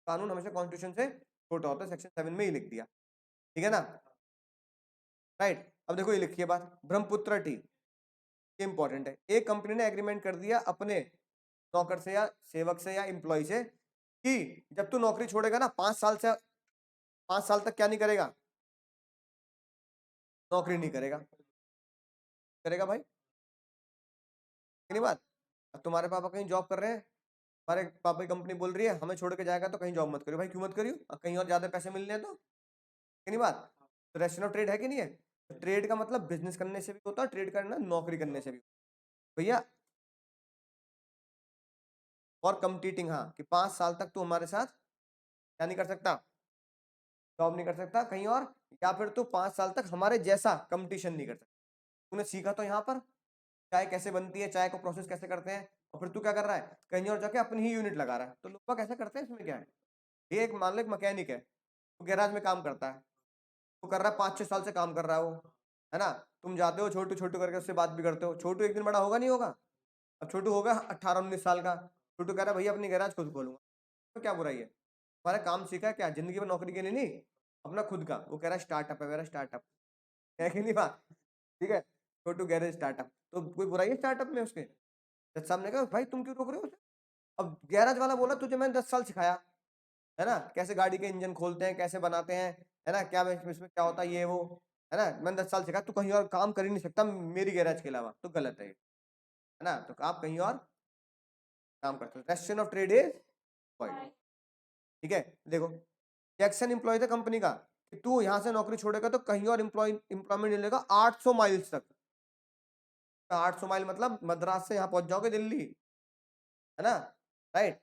कानून हमेशा कॉन्स्टिट्यूशन से छोटा होता है, सेक्शन 7 में ही लिख दिया, ठीक है ना, राइट। अब देखो ये लिखिए बात, ब्रह्मपुत्र टी, ये इंपॉर्टेंट है। एक कंपनी ने एग्रीमेंट कर दिया अपने नौकर से या सेवक से या एम्प्लॉय से कि जब तू नौकरी छोड़ेगा ना 5 साल से, 5 साल तक क्या नहीं करेगा, नौकरी नहीं करेगा, करेगा भाई, नहीं बात। अब तुम्हारे पापा कहीं जॉब कर रहे हैं, हमारे पापा की कंपनी बोल रही है हमें छोड़ के जाएगा तो कहीं जॉब मत करियो भाई, क्यों मत करियो, कहीं और ज्यादा पैसे मिल रहे हैं तो, नहीं बात। तो रेस्टोरेंट ऑफ ट्रेड है कि नहीं है, ट्रेड का मतलब बिजनेस करने से भी होता है, ट्रेड करना नौकरी करने से भी भैया। और कंपटीटिंग, हाँ, कि 5 साल तक तू हमारे साथ क्या नहीं कर सकता, जॉब नहीं कर सकता कहीं और, या फिर तू 5 साल तक हमारे जैसा कंपटीशन नहीं कर सकता। तूने सीखा तो यहाँ पर चाय कैसे बनती है, चाय को प्रोसेस कैसे करते हैं, और फिर तू क्या कर रहा है, कहीं और जाके अपनी ही यूनिट लगा रहा है। तो लोग कैसे करते हैं, इसमें क्या है, ये एक मान लो एक मैकेनिक है, वो गैराज में काम करता है, वो कर रहा है 5-6 साल से काम कर रहा है वो, है ना। तुम जाते हो छोटू छोटू करके उससे बात भी करते हो, छोटू एक दिन बड़ा होगा नहीं होगा, अब छोटू होगा 18-19 साल का, छोटू कह रहा है भैया अपनी गैराज खुद खोलूंगा, तो क्या बुराई है, हमारा काम सीखा है क्या जिंदगी में नौकरी के लिए नहीं, अपना खुद का, वो कह रहा है स्टार्टअप है मेरा, स्टार्टअप है कि नहीं बात, ठीक है, छोटू गैरेज स्टार्टअप, तो कोई बुराई है स्टार्टअप में उसके। जज साहब ने कहा भाई तुम क्यों रोक रहे हो उसे? अब गैराज वाला बोला तुझे मैंने 10 साल सिखाया, है ना, कैसे गाड़ी के इंजन खोलते हैं, कैसे बनाते हैं, है ना, क्या इसमें क्या होता है ये वो, है ना, मैंने 10 साल सिखाया, तू कहीं और काम कर ही नहीं सकता मेरी गैराज के अलावा, तो गलत है ये, है ना। तो आप कहीं और काम करते हो, question of trade is point, ठीक है। देखो जैक्सन एम्प्लॉय था कंपनी का, कि तू यहाँ से नौकरी छोड़ेगा तो कहीं और एम्प्लॉयमेंट मिलेगा 800 माइल्स तक, 800 माइल मतलब मद्रास से यहाँ पहुंच जाओगे दिल्ली, है ना, राइट।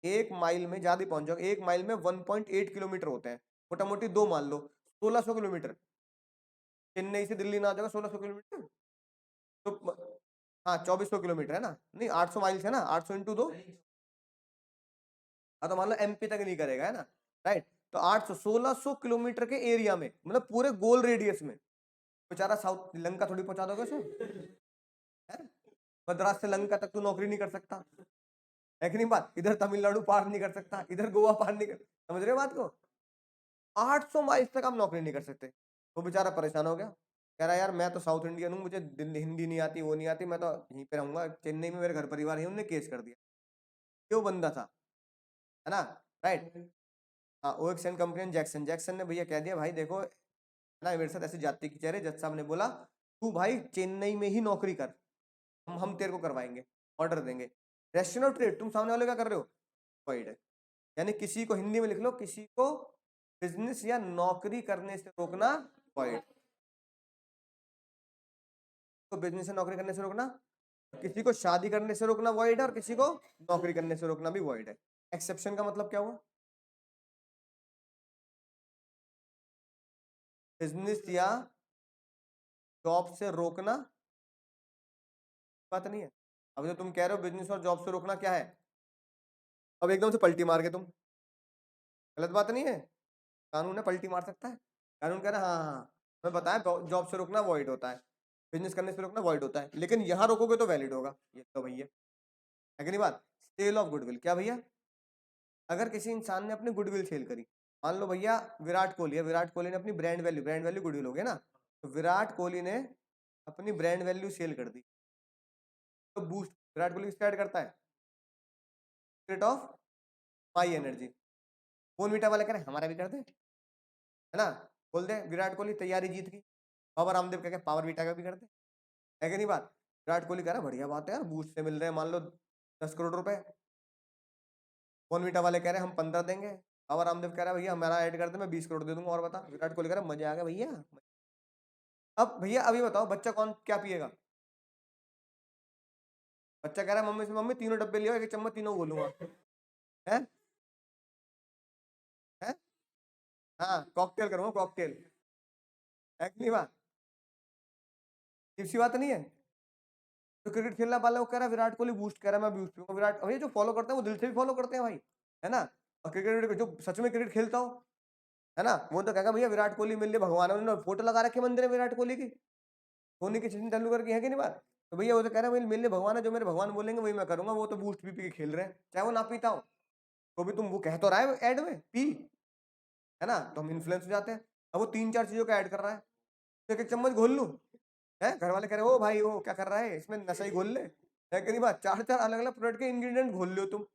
1 माइल में ज्यादा पहुंच जाओगे, 1 माइल में 1.8 किलोमीटर होते हैं, मोटा मोटी 2 मान लो, 1600 किलोमीटर, चेन्नई से दिल्ली ना आ जाएगा 1600 किलोमीटर, तो हाँ 2400 किलोमीटर है ना, नहीं 800 माइल्स है ना, 800 इंटू 2, हाँ तो मान लो एमपी तक नहीं करेगा, है ना, राइट। तो 800 1600 किलोमीटर के एरिया में, मतलब पूरे गोल रेडियस में, बेचारा साउथ लंका थोड़ी पहुंचा दोगे उसे, है? मद्रास से लंका तक तू नौकरी नहीं कर सकता, है कि नहीं बात, इधर तमिलनाडु पार नहीं कर सकता, इधर गोवा पार नहीं कर, समझ रहे हो बात को, 800 माइल तक आप नौकरी नहीं कर सकते। वो बेचारा परेशान हो गया, कह रहा यार मैं तो साउथ इंडियन हूँ, मुझे हिंदी नहीं आती, वो नहीं आती, मैं तो यहीं पे रहूंगा, चेन्नई में मेरे घर परिवार है, उन्होंने केस कर दिया। क्यों? बंदा था, है ना, राइट। हाँ, वो एक सेन कंपनी जैक्सन, जैक्सन ने भैया कह दिया भाई देखो ना, मेरे साथ ऐसी जाति की चेहरे, जज साहब ने बोला तू भाई चेन्नई में ही नौकरी कर, हम तेरे को करवाएंगे, ऑर्डर देंगे। रेस्टोरेंट ट्रेड, तुम सामने वाले क्या कर रहे हो? वॉइड है। यानी किसी को हिंदी में लिख लो, किसी को बिजनेस या नौकरी करने से रोकना वॉइड, तो बिजनेस से नौकरी करने से रोकना, किसी को शादी करने से रोकना वॉइड है, और किसी को नौकरी करने से रोकना भी वॉइड है। एक्सेप्शन का मतलब क्या हुआ? बिजनेस या जॉब से रोकना बात नहीं है। अब जो तुम कह रहे हो बिजनेस और जॉब से रोकना क्या है, अब एकदम से पलटी मार के तुम, गलत बात नहीं है, कानून है पलटी मार सकता है, कानून कह रहा है हाँ हाँ हाँ, मैं बताया जॉब से रोकना वॉइड होता है, बिजनेस करने से रोकना वॉइड होता है, लेकिन यहाँ रोकोगे तो वैलिड होगा। ये तो भैया है कि नहीं बात? सेल ऑफ गुडविल, क्या भैया? अगर किसी इंसान ने अपनी गुडविल सेल करी, मान लो भैया विराट कोहली है, विराट कोहली ने अपनी ब्रांड वैल्यू गुडविल हो गया ना, तो विराट कोहली ने अपनी ब्रांड वैल्यू सेल कर दी, तो बूस्ट विराट कोहली किसका ऐड करता है? Secret of my energy. Bournvita वाले कह रहे हैं हमारा भी कर दे, है ना, बोल दे विराट कोहली तैयारी जीत की, बाबा रामदेव कह के पावर वीटा का भी कर दे, है कि नहीं बात? विराट कोहली कह रहा है बढ़िया बात है यार, बूस्ट से मिल रहे हैं मान लो 10 करोड़ रुपए, बोनवीटा वाले कह रहे हैं हम 15 देंगे, बाबा रामदेव कह रहा है भैया हमारा ऐड कर दे मैं 20 करोड़ दे दूंगा, और बता, विराट कोहली कह रहा है मजे आ गया भैया। अब भैया अभी बताओ बच्चा कौन क्या पिएगा? बच्चा कह रहा है मम्मी से मम्मी तीनों डब्बे लियो, एक चम्मच तीनों बोलूंगा, है? है? हाँ कॉकटेल करूंगा, कॉकटेल, है कि नहीं बात? सी बात नहीं है? तो क्रिकेट खेलने वाला वो कह रहा है विराट कोहली बूस्ट कह रहा है, मैं बूस्ट पीऊंगा, विराट भैया जो फॉलो करते हैं वो दिल से भी फॉलो करते हैं भाई, है ना। और क्रिकेट जो सच में क्रिकेट खेलता हो, है ना, वो तो कहेगा भैया विराट कोहली मिल लिए भगवान है, उन्होंने फोटो लगा रखे मंदिर में विराट कोहली की, धोनी की, सचिन तेंदुलकर की, है कि नहीं बात? तो भैया वो तो कह रहा है मेरे लिए भगवान है, जो मेरे भगवान बोलेंगे वही मैं करूंगा, वो तो बूस्ट पी पी के खेल रहे हैं, चाहे वो ना पीता हो, तो भी तुम वो कह तो रहा है एड में पी, है ना, तो हम इन्फ्लुएंस हो जाते हैं। अब वो 3-4 चीजों का ऐड कर रहा है, तो एक एक चम्मच घोल लूं, है, घर वाले कह रहे हो भाई वो क्या कर रहा है, इसमें नशा ही घोल ले, है कि नहीं बात? 4-4 अलग अलग प्रोडक्ट के इंग्रेडिएंट घोल लो तुम।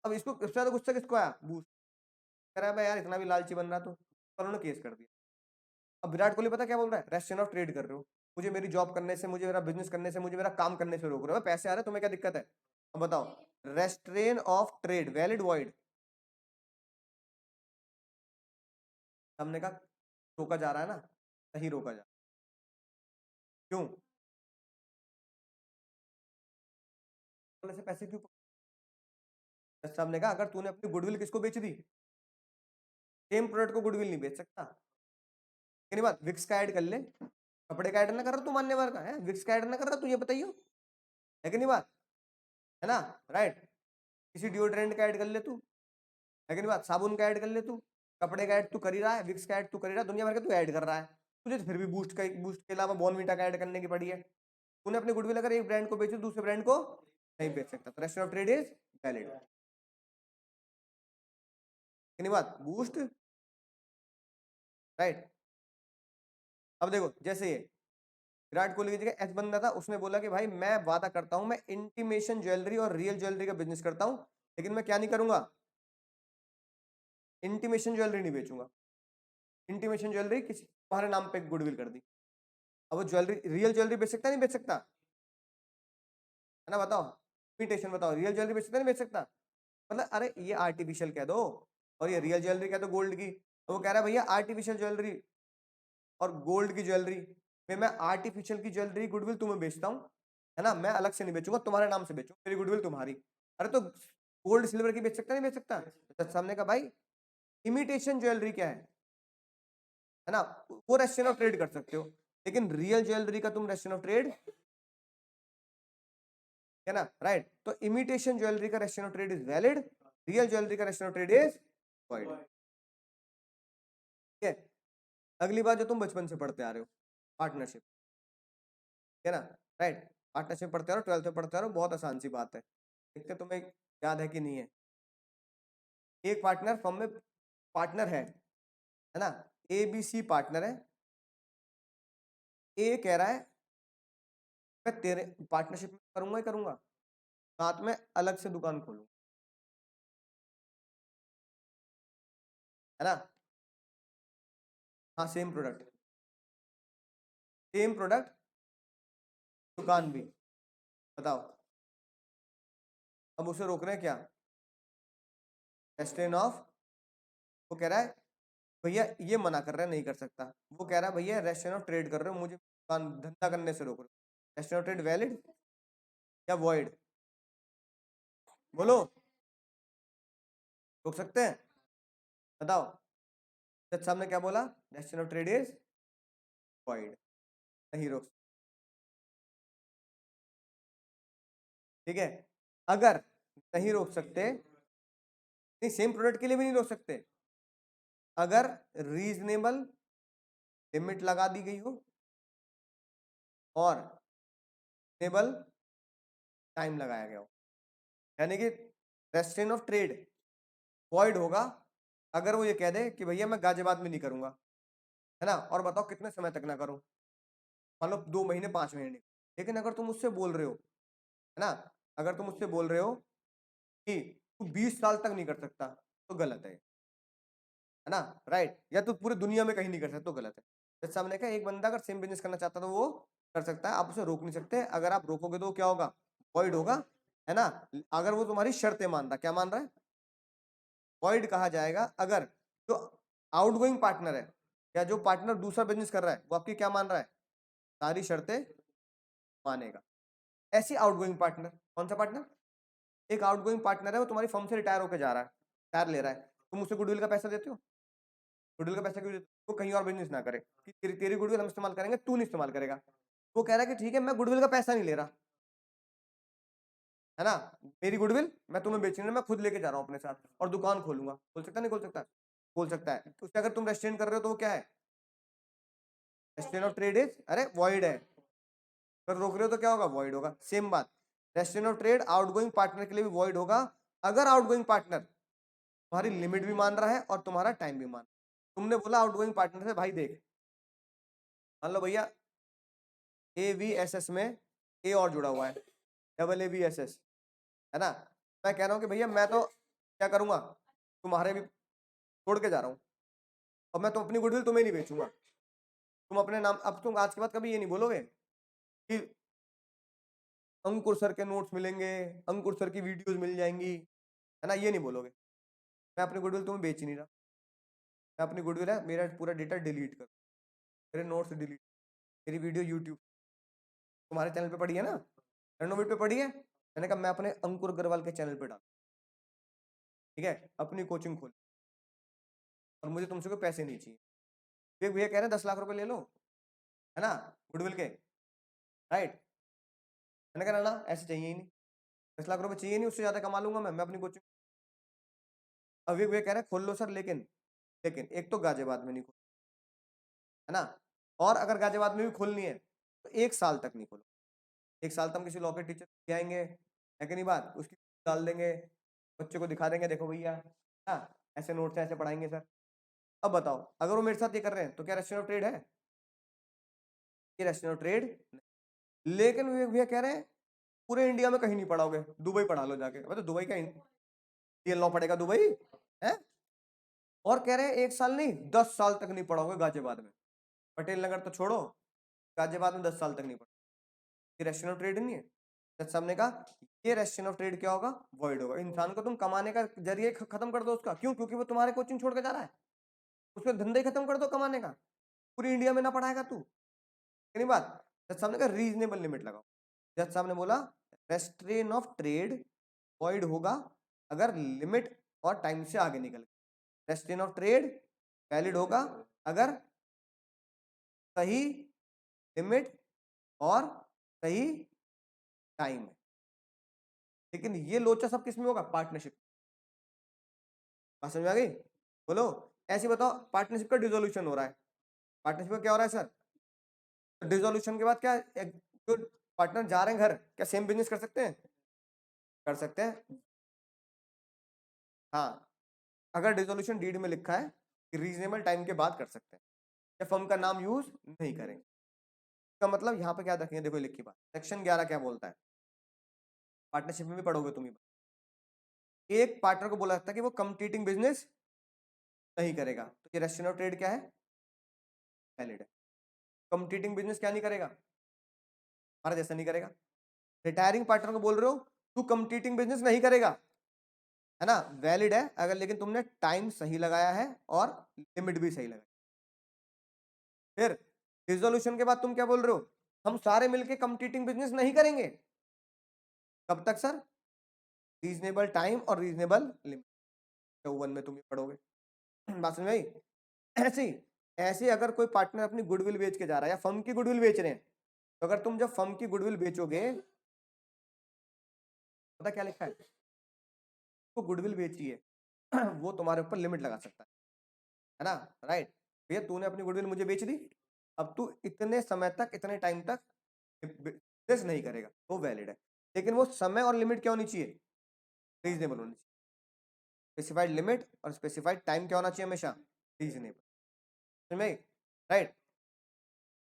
अब इसको इससे ज्यादा गुस्सा किसको आया? बूस्ट कह रहा है भाई यार इतना भी लालची बन रहा, तो उन्होंने केस कर दिया। अब विराट कोहली पता क्या बोल रहा है? रेस्ट्रेन ऑफ ट्रेड कर रहे हो, मुझे मेरी जॉब करने से, मुझे मेरा बिजनेस करने से, मुझे मेरा काम करने से रोक रहे हो, पैसे आ रहे हैं तुम्हें क्या दिक्कत है? अब बताओ, restrain of trade valid void? हमने कहा रोका जा रहा है ना, सही रोका जा, क्यों? बोले से पैसे क्यों? जज साहब ने कहा अगर तूने अपनी गुडविल किसको बेच दी, सेम प्रोडक्ट को गुडविल नहीं बेच सकता, नहीं बात? विक्स का ऐड कर ले, कपड़े का ऐड ना कर रहा तू, मान्यवर का है, विक्स का ऐड ना कर रहा तू, ये बताइयो, है कि नहीं बात? है ना, राइट। किसी डिओड्रेंट का ऐड कर ले तू, है कि नहीं बात? साबुन का ऐड कर ले तू, कपड़े का ऐड तू कर ही रहा है, विक्स का ऐड तू कर ही रहा है, दुनिया भर का तू ऐड कर रहा है, तुझे तो फिर भी बूस्ट के अलावा बॉर्नवीटा का ऐड करने की पड़ी है। तूने अपनी गुडविल अगर एक ब्रांड को बेची दूसरे ब्रांड को नहीं बेच सकता, तो rest of trade is valid, नहीं बात? Boost, right. अब देखो जैसे ये विराट कोहली की जगह एस बंदा था, उसने बोला कि भाई मैं वादा करता हूं, मैं इंटीमेशन ज्वेलरी और रियल ज्वेलरी का बिजनेस करता हूं, लेकिन मैं क्या नहीं करूंगा? इंटीमेशन ज्वेलरी नहीं बेचूंगा। इंटीमेशन ज्वेलरी किसी तुम्हारे नाम पे गुडविल कर दी, अब वो ज्वेलरी रियल ज्वेलरी बेच सकता है नहीं बेच सकता? है ना, बताओ, इमिटेशन बताओ, रियल ज्वेलरी बेच सकता है नहीं बेच सकता? मतलब अरे ये आर्टिफिशियल कह दो और ये रियल ज्वेलरी कह दो गोल्ड की, तो वो कह रहा है भैया आर्टिफिशियल ज्वेलरी और गोल्ड की ज्वेलरी में मैं आर्टिफिशियल की ज्वेलरी गुडविल तुम्हें बेचता हूँ, है ना, मैं अलग से नहीं बेचूंगा, तुम्हारे नाम से बेचूंगा, मेरी गुडविल तुम्हारी। अरे तो गोल्ड सिल्वर की बेच सकता नहीं बेच सकता? तो सामने का भाई इमिटेशन ज्वेलरी क्या है ना, वो रेस्टोरेंट ऑफ ट्रेड कर सकते हो, लेकिन रियल ज्वेलरी का तुम रेस्टोरेंट ऑफ ट्रेड, है ना, राइट। तो इमिटेशन ज्वेलरी का restaurant of trade is valid, real jewellery का restaurant of trade is void, ठीक है। अगली बात जो तुम बचपन से पढ़ते आ रहे हो, पार्टनरशिप, है ना, राइट। पार्टनरशिप पढ़ते आ रहे हो, 12th में पढ़ते आ रहे हो, बहुत आसान सी बात है, देखते तुम्हें याद है कि नहीं है? एक पार्टनर फर्म में पार्टनर है, है ना, ए बी सी पार्टनर है, ए कह रहा है मैं तेरे पार्टनरशिप में करूंगा ही करूंगा, साथ में अलग से दुकान खोलूंगा, है ना। हाँ सेम प्रोडक्ट दुकान भी। बताओ, अब उसे रोक रहे हैं क्या, रेस्ट्रेन ऑफ, वो कह रहा है भैया, ये मना कर रहा है नहीं कर सकता, वो कह रहा है भैया रेस्ट्रेन ऑफ ट्रेड कर रहे हो, मुझे दुकान धंधा करने से रोक रहे हो, रेस्ट्रेन ऑफ ट्रेड वैलिड या वॉइड, बोलो, रोक सकते हैं, बताओ। जज साहब ने क्या बोला, restrain of trade is void, नहीं रोक, ठीक है। अगर नहीं रोक सकते, नहीं सेम प्रोडक्ट के लिए भी नहीं रोक सकते, अगर रीजनेबल लिमिट लगा दी गई हो और रीजनेबल टाइम लगाया गया हो, यानी कि रेस्ट्रेन ऑफ ट्रेड वॉइड होगा अगर वो ये कह दे कि भैया मैं गाजियाबाद में नहीं करूंगा, है ना, और बताओ कितने समय तक ना करूं, मान लो 2 महीने 5 महीने, लेकिन अगर तुम मुझसे बोल रहे हो, है ना, अगर तुम मुझसे बोल रहे हो कि तू 20 साल तक नहीं कर सकता तो गलत है ना, राइट, या तो पूरी दुनिया में कहीं नहीं कर सकता तो गलत है। जैसे हमने कहा एक बंदा अगर सेम बिजनेस करना चाहता तो वो कर सकता है, आप उसे रोक नहीं सकते, अगर आप रोकोगे तो क्या होगा, वॉइड होगा, है ना। अगर वो तुम्हारी शर्तें मान रहा, क्या मान रहा है, वॉइड कहा जाएगा अगर जो आउटगोइंग पार्टनर है या जो पार्टनर दूसरा बिजनेस कर रहा है वो आपकी क्या मान रहा है, सारी शर्तें मानेगा। ऐसी आउटगोइंग पार्टनर, कौन सा पार्टनर, एक आउटगोइंग पार्टनर है वो तुम्हारी फर्म से रिटायर होकर जा रहा है, रिटायर ले रहा है, तुम उसे गुडविल का पैसा देते हो, गुडविल का पैसा क्यों देते हो, वो कहीं और बिजनेस ना करे कि तेरी गुडविल हम इस्तेमाल करेंगे, तू नहीं इस्तेमाल करेगा, वो कह रहा है कि ठीक है मैं गुडविल का पैसा नहीं ले रहा, है ना, मेरी गुडविल मैं तुम्हें बेचनी है, मैं खुद लेके जा रहा हूँ अपने साथ और दुकान खोलूंगा, खोल सकता नहीं खोल सकता, खोल सकता है, तो उससे अगर तुम रेस्ट्रेन कर रहे हो तो वो क्या है, रेस्ट्रेन ऑफ ट्रेड इज, अरे वॉइड है, अगर रोक रहे हो तो क्या होगा, वॉइड होगा, सेम बात, restrain of trade outgoing partner के लिए भी वॉइड होगा अगर आउटगोइंग पार्टनर तुम्हारी लिमिट भी मान रहा है और तुम्हारा टाइम भी मान रहा है। तुमने बोला आउटगोइंग पार्टनर से भाई देख, मान लो भैया AVSS में ए और जुड़ा हुआ है, डबल AVSS, है ना, मैं कह रहा हूँ कि भैया मैं तो क्या करूंगा, तुम्हारे भी छोड़ के जा रहा हूँ और मैं तो अपनी गुडविल तुम्हें नहीं बेचूंगा, तुम अपने नाम, अब तुम आज के बाद कभी ये नहीं बोलोगे कि अंकुर सर के नोट्स मिलेंगे, अंकुर सर की वीडियोस मिल जाएंगी, है ना, ये नहीं बोलोगे, मैं अपनी गुडविल तुम्हें बेच ही नहीं रहा, मैं अपनी गुडविल है मेरा पूरा डेटा डिलीट कर, मेरे नोट्स डिलीट, मेरी वीडियो यूट्यूब, तुम्हारे चैनल पे पड़ी है ना, रेनोवेट पे पड़ी है, मैंने कहा मैं अपने अंकुर अग्रवाल के चैनल पे डाल, ठीक है, अपनी कोचिंग खोल, और मुझे तुमसे कोई पैसे नहीं चाहिए, एक भैया कह रहे हैं 10 लाख रुपए ले लो, है ना, गुडविल के, राइट, मैंने कहा ना ऐसे चाहिए ही नहीं, 10 लाख रुपए चाहिए नहीं, उससे ज्यादा कमा लूंगा मैं अपनी कोचिंग, अब एक भैया कह रहे हैं खोल लो सर, लेकिन लेकिन एक तो गाजियाबाद में नहीं खोल, है ना, और अगर गाजियाबाद में भी खोलनी है तो 1 साल तक नहीं खोलो, 1 साल तक हम किसी लॉ के टीचर ले आएंगे, है कि नहीं बात, उसकी डाल देंगे, बच्चे को दिखा देंगे देखो भैया, हाँ ऐसे नोट्स ऐसे पढ़ाएंगे सर। अब बताओ अगर वो मेरे साथ ये कर रहे हैं तो क्या रेस्टोरेंट ऑफ ट्रेड है, ये रेस्टोरेंट ऑफ ट्रेड, लेकिन वे भैया कह रहे हैं पूरे इंडिया में कहीं नहीं पढ़ाओगे, दुबई पढ़ा लो जाके, मतलब दुबई का इंडियन लॉ पढ़ेगा दुबई है, और कह रहे हैं 1 साल नहीं 10 साल तक नहीं पढ़ाओगे गाजियाबाद में, पटेल नगर तो छोड़ो, गाजियाबाद में 10 साल तक नहीं पढ़ा, ये रेस्टोरेंट ऑफ ट्रेड नहीं है। जज साहब ने कहा ये रेस्टोरेंट ऑफ ट्रेड क्या होगा, वॉइड होगा, इंसान को तुम कमाने का जरिए खत्म कर दो उसका, क्यों, क्योंकि वो तुम्हारे कोचिंग छोड़ के जा रहा है, उसका धंधे खत्म कर दो कमाने का, पूरी इंडिया में ना पढ़ाएगा तू, नहीं बात। जज साहब ने कहा रीजनेबल लिमिट लगाओ, जज साहब ने बोला रेस्ट्रेन ऑफ ट्रेड वॉइड होगा अगर लिमिट और टाइम से आगे निकल, रेस्ट्रेन ऑफ ट्रेड वैलिड होगा अगर सही लिमिट और सही टाइम है, लेकिन ये लोचा सब किस में होगा, पार्टनरशिप, बात समझ आ गई, बोलो, ऐसे बताओ पार्टनरशिप का डिसोल्यूशन हो रहा है, पार्टनरशिप का क्या हो रहा है सर, डिसोल्यूशन के बाद क्या जो पार्टनर जा रहे हैं घर, क्या सेम बिजनेस कर सकते हैं, कर सकते हैं, हाँ, अगर डिसोल्यूशन डीड में लिखा है रीजनेबल टाइम के बाद कर सकते हैं या फर्म का नाम यूज नहीं करेंगे। इसका मतलब यहाँ पे क्या रखेंगे, देखो लिखी बात, सेक्शन 11 क्या बोलता है, पार्टनरशिप में भी पढ़ोगे तुम ही। एक पार्टनर को बोला जाता है कि वो कंपीटिंग बिजनेस नहीं करेगा, तो ये रेस्ट्रिक्शन ऑफ ट्रेड क्या है, वैलिड है। कंपीटिंग बिजनेस क्या नहीं करेगा, हमारा जैसा नहीं करेगा। रिटायरिंग पार्टनर को बोल रहे हो तू कंपीटिंग बिजनेस नहीं करेगा, है ना, वैलिड है अगर लेकिन तुमने टाइम सही लगाया है और लिमिट भी सही लगाई। फिर रिजोल्यूशन के बाद तुम क्या बोल रहे हो, हम सारे मिलके कंपीटिंग बिजनेस नहीं करेंगे, कब तक सर, रीजनेबल टाइम और रीजनेबल लिमिट, वन में तुम ही पढ़ोगे। बात समझ में आई। ऐसे ही ऐसे अगर कोई पार्टनर अपनी गुडविल बेच के जा रहा है या फर्म की गुडविल बेच रहे हैं, तो अगर तुम जब फर्म की गुडविल बेचोगे, पता क्या लिखा है, तो गुडविल बेची है वो तुम्हारे ऊपर लिमिट लगा सकता है ना, राइट। भैया तूने अपनी गुडविल मुझे बेच दी, अब तू इतने समय तक इतने टाइम तक बिजनेस नहीं करेगा, वो वैलिड है, लेकिन वो समय और लिमिट क्या होनी चाहिए, रीजनेबल होनी चाहिए। स्पेसिफाइड लिमिट और स्पेसिफाइड टाइम क्या होना चाहिए, हमेशा रीजनेबल, समझ में, राइट।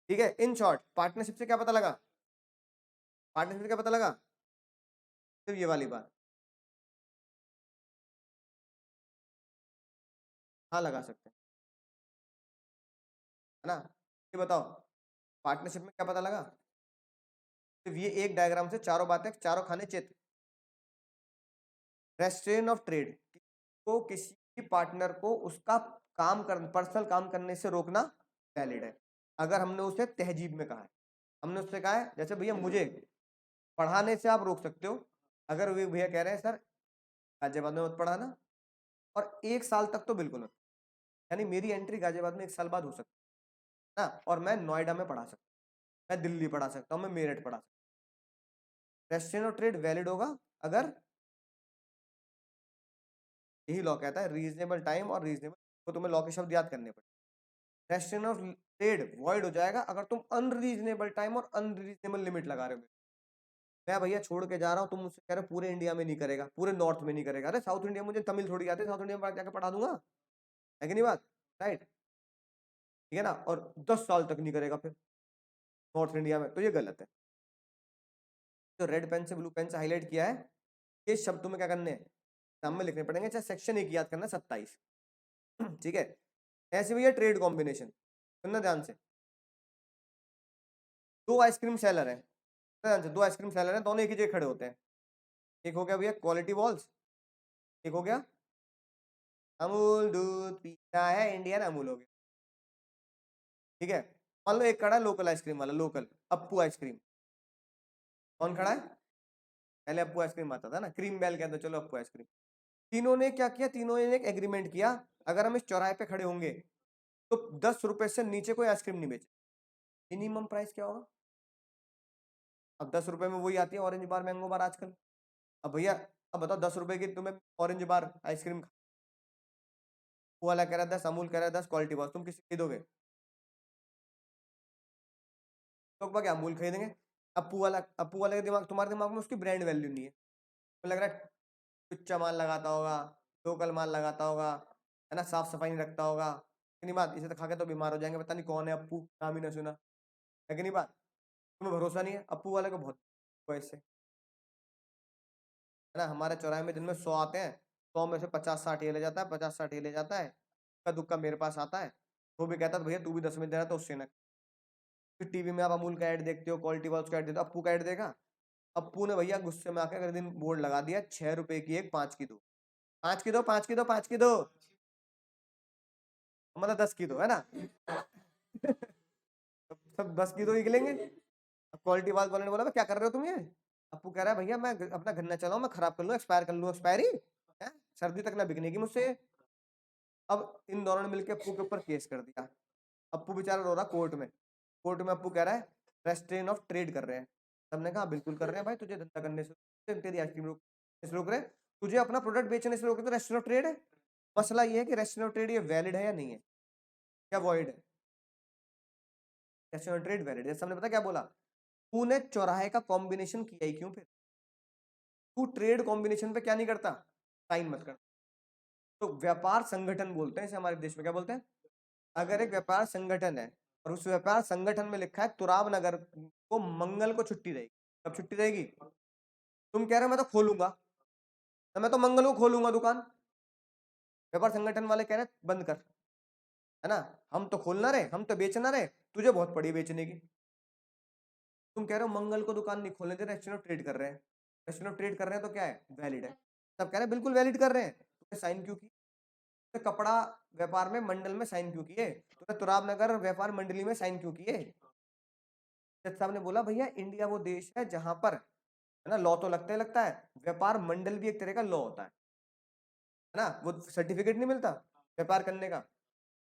ठीक है, इन शॉर्ट पार्टनरशिप से क्या पता लगा, पार्टनरशिप से क्या पता लगा, सिर्फ ये वाली बात, हाँ लगा सकते हैं, है ना। ये बताओ पार्टनरशिप में क्या पता लगा, सिर्फ ये एक डायग्राम से चारों बातें, चारों खाने चित। रेस्ट्रेन ऑफ ट्रेड को किसी पार्टनर को उसका काम कर पर्सनल काम करने से रोकना वैलिड है, अगर हमने उसे तहजीब में कहा है, हमने उससे कहा है जैसे भैया मुझे पढ़ाने से आप रोक सकते हो, अगर वे भैया कह रहे हैं सर गाजियाबाद में मत पढ़ाना, और 1 साल तक तो बिल्कुल मत, यानी मेरी एंट्री गाजियाबाद में 1 साल बाद हो सकती है ना, और मैं नोएडा में पढ़ा सकता हूँ, मैं दिल्ली पढ़ा सकता हूँ, मैं मेरठ पढ़ा सकता हूँ। रेस्ट्रेन ऑफ ट्रेड वैलिड होगा अगर, यही लॉ कहता है, रीजनेबल टाइम और रीजनेबल, तो तुम्हें लॉ के शब्द याद करने पड़े। रेस्ट्रेन ऑफ ट्रेड वॉइड हो जाएगा अगर तुम अनरीजनेबल टाइम और अनरीजनेबल लिमिट लगा रहे हो। मैं भैया छोड़ के जा रहा हूँ, तुम मुझसे कह रहे हो पूरे इंडिया में नहीं करेगा, पूरे नॉर्थ में नहीं करेगा, अरे साउथ इंडिया, मुझे तमिल थोड़ी आते, साउथ इंडिया में जाकर पढ़ा दूंगा, है कि नहीं बात, राइट, ठीक है ना, और 10 साल तक नहीं करेगा फिर नॉर्थ इंडिया में, तो ये गलत है। तो रेड पेन से ब्लू पेन से हाईलाइट किया है, ये शब्द तुम्हें क्या करने हैं, सामने लिखने पड़ेंगे, चाहे सेक्शन एक याद करना 27। ठीक है, ऐसे भैया ट्रेड कॉम्बिनेशन, सुनना ध्यान से, दो आइसक्रीम सेलर हैं, ध्यान से, दो आइसक्रीम सेलर हैं, दोनों एक ही जगह खड़े होते हैं, एक हो गया भैया क्वालिटी वॉल्स, एक हो गया अमूल दूध पीता है इंडियन अमूल हो गया, ठीक है। मान लो एक खड़ा है लोकल आइसक्रीम वाला, लोकल अप्पू आइसक्रीम, कौन खड़ा है, पहले अप्पू आइसक्रीम आता था ना, क्रीम बेल कहते, चलो अप्पू आइसक्रीम। तीनों ने क्या किया, तीनों ने एक एग्रीमेंट किया, अगर हम इस चौराहे पे खड़े होंगे तो 10 रुपए से नीचे कोई आइसक्रीम नहीं बेचे, मिनिमम प्राइस क्या होगा, अब 10 रुपए में वही आती है ऑरेंज बार मैंगो बार आजकल, अब भैया अब बताओ 10 रुपए की तुम्हें ऑरेंज बार आइसक्रीम, वो वाला कह रहा है 10, अमूल कह रहा है 10, क्वालिटी बॉस, तुम किसी खरीदोगे, तो क्या अमूल खरीदेंगे। अप्पू वाले के दिमाग, तुम्हारे दिमाग में उसकी ब्रांड वैल्यू नहीं है, तो लग रहा है कच्चा माल लगाता होगा, लोकल माल लगाता होगा, है ना, साफ सफाई नहीं रखता होगा, नहीं बात, इसे तो खा के तो बीमार हो जाएंगे, पता नहीं कौन है अप्पू, नाम ही ना सुना, है कि नहीं बात, तुम्हें भरोसा नहीं है अप्पू वाले को, बहुत वैसे, है ना, हमारे चौराहे में दिन में 100 आते हैं, 100 में से 50-60 ये ले जाता है, 50-60 ये ले जाता है, का दुक्का मेरे पास आता है, वो भी कहता है भैया तू भी 10 में देना, तो उससे ना, फिर टीवी में आप अमूल का ऐड देखते हो, क्वालिटी वॉल्स का ऐड देखते हो, अप्पू का ऐड देखा, अप्पू ने भैया गुस्से में आकर अगले दिन बोर्ड लगा दिया 6 रुपए की एक, 5 की दो, 5 की दो, 5 की दो, 5 की दो, मतलब 10 की दो, है ना। सब 10 की दो निकलेंगे। अब क्वालिटी वाले ने बोला क्या कर रहे हो तुम ये, अप्पू कह रहा है भैया मैं अपना गन्ना चलाऊं, मैं खराब कर लूं, एक्सपायर कर लूं, एक्सपायरी है, सर्दी तक ना बिकने की मुझसे। अब इन दोनों ने मिलकर अप्पू के ऊपर केस कर दिया, अप्पू बेचारा रो रहा कोर्ट में, कोर्ट में अप्पू कह रहा है रेस्ट्रेन ऑफ ट्रेड कर रहे हैं, सबने कहा बिल्कुल कर रहे हैं भाई, तुझे धंधा करने से, तेरी आइसक्रीम रोक रहे, तुझे अपना प्रोडक्ट बेचने से रोक रहे, तो रेस्ट्रेन ऑफ ट्रेड है। मसला ये है कि रेस्ट्रेन ऑफ ट्रेड ये वैलिड है या नहीं है, क्या वॉइड है, रेस्ट्रेन ऑफ ट्रेड वैलिड है, सबने पता क्या बोला, तूने चौराहे का कॉम्बिनेशन किया ही क्यों, फिर तू ट्रेड कॉम्बिनेशन पे क्या नहीं करता, साइन मत कर, तो व्यापार संगठन बोलते हैं इसे हमारे देश में, क्या बोलते हैं? अगर एक व्यापार संगठन है और उस व्यापार संगठन में लिखा है तुराब नगर को मंगल को छुट्टी रहेगी, कब छुट्टी रहेगी? तुम कह रहे हो मैं तो खोलूंगा, तो मैं तो मंगल को खोलूंगा दुकान, व्यापार संगठन वाले कह रहे बंद कर, है ना, हम तो खोलना रहे, हम तो बेचना रहे, तुझे बहुत पड़ी बेचने की। तुम कह रहे हो मंगल को दुकान नहीं खोलने दे रहे, एक्सचेंज ऑफ ट्रेड कर रहे हैं, एक्सचेंज ऑफ ट्रेड कर रहे हैं तो क्या है? वैलिड है। सब कह रहे हैं बिल्कुल वैलिड कर रहे हैं। तुमने साइन क्यों की? तुमने कपड़ा व्यापार में मंडल में साइन क्यों किए? तुमने तुराब नगर व्यापार मंडली में साइन क्यों किए? जज साहब ने बोला भैया इंडिया वो देश है जहां पर, है ना, लॉ तो लगता है, व्यापार मंडल भी एक तरह का लॉ होता है ना, वो सर्टिफिकेट नहीं मिलता व्यापार करने का,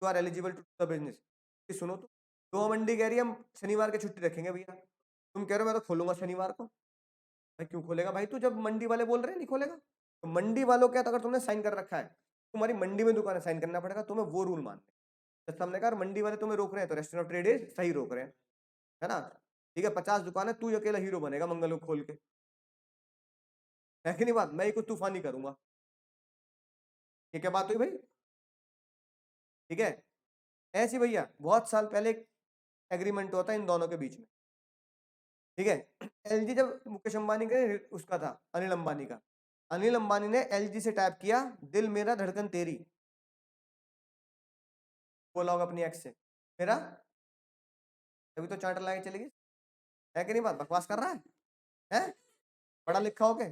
you are eligible to the business. सुनो तो, दो मंडी कह रही है हम शनिवार की छुट्टी रखेंगे भैया, तुम कह रहे हो मैं तो खोलूंगा शनिवार को। भाई क्यों खोलेगा भाई तू, जब मंडी वाले बोल रहे हैं नहीं खोलेगा? तो मंडी वालों क्या, तो अगर तुमने साइन कर रखा है, तुम्हारी मंडी में दुकान है, साइन करना पड़ेगा तुम्हें, वो रूल मानने। जैसे हमने कहा मंडी वाले तुम्हें रोक रहे हैं तो रेस्टोरेंट ऑफ ट्रेड सही रोक रहे हैं, है ना, ठीक है, 50 दुकान है, तू अकेला हीरो बनेगा मंगल को खोल के, है कि नहीं बात? मैं ही कुछ तूफानी करूंगा, ये क्या बात हुई भाई? ठीक है, ऐसी भैया बहुत साल पहले एक एग्रीमेंट हुआ था इन दोनों के बीच में, ठीक है। एलजी जब मुकेश अंबानी का उसका था, अनिल अंबानी का, अनिल अंबानी ने एलजी से टाइप किया दिल मेरा धड़कन तेरी, बोला होगा अपनी एक्स से, मेरा, अभी तो चार्टर लाके चलेगी, है कि नहीं बात? बकवास कर रहा है पढ़ा लिखा हो के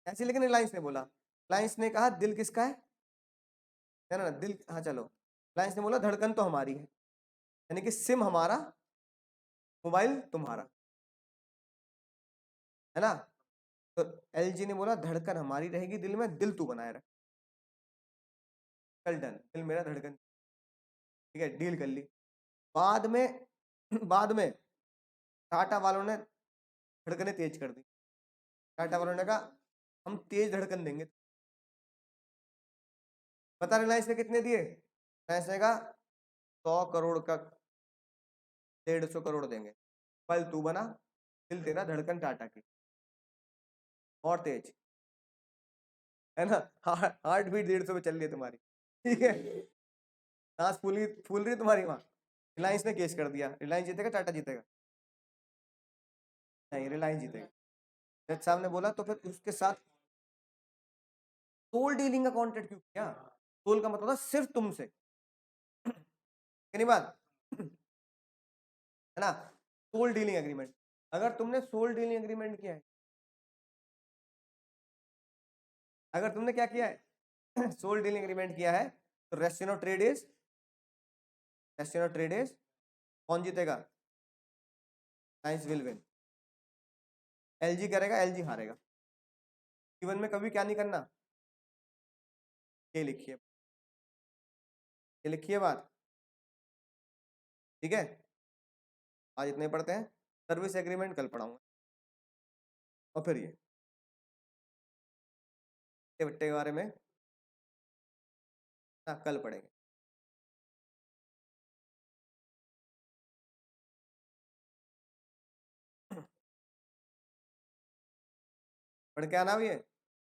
ऐसे। लेकिन रिलायंस ने बोला, रिलायंस ने कहा दिल किसका है ना, दिल, हाँ चलो, रिलायंस ने बोला धड़कन तो हमारी है, यानी कि सिम हमारा, मोबाइल तुम्हारा, है ना। तो एलजी ने बोला धड़कन हमारी रहेगी दिल में, दिल तू बनाए रख, चल डन, दिल मेरा धड़कन, ठीक है, डील कर ली। बाद में बाद में टाटा वालों ने धड़कनें तेज कर दी, टाटा वालों ने कहा हम तेज धड़कन देंगे। पता रिलायंस ने कितने दिए? पैसे का 100 करोड़ का, 150 करोड़ देंगे, पल तू बना, दिल तेरा धड़कन टाटा की, और तेज, है ना, हार्ट बीट 150 पे चल रही है तुम्हारी, ठीक है, सांस फूल रही तुम्हारी वहां। रिलायंस ने केस कर दिया, रिलायंस जीतेगा टाटा जीतेगा? नहीं, रिलायंस जीतेगा। जज साहब ने बोला तो फिर उसके साथ टोल डीलिंग का कॉन्ट्रैक्ट क्यों किया? टोल का मतलब था सिर्फ तुमसे, नहीं बात, है ना, टोल डीलिंग एग्रीमेंट। अगर तुमने सोल डीलिंग एग्रीमेंट किया है, अगर तुमने क्या किया है सोल डीलिंग एग्रीमेंट किया है, तो restraint of trade is, restraint of trade is, कौन जीतेगा? साइंस विल विन, एलजी करेगा, एलजी हारेगा। जीवन में कभी क्या नहीं करना, ये लिखिए, ये लिखिए बात, ठीक है। आज इतने पढ़ते हैं, सर्विस एग्रीमेंट कल पढ़ाऊंगा, और फिर ये बट्टे के बारे में कल पढ़ेंगे। पढ़ के आना भी है।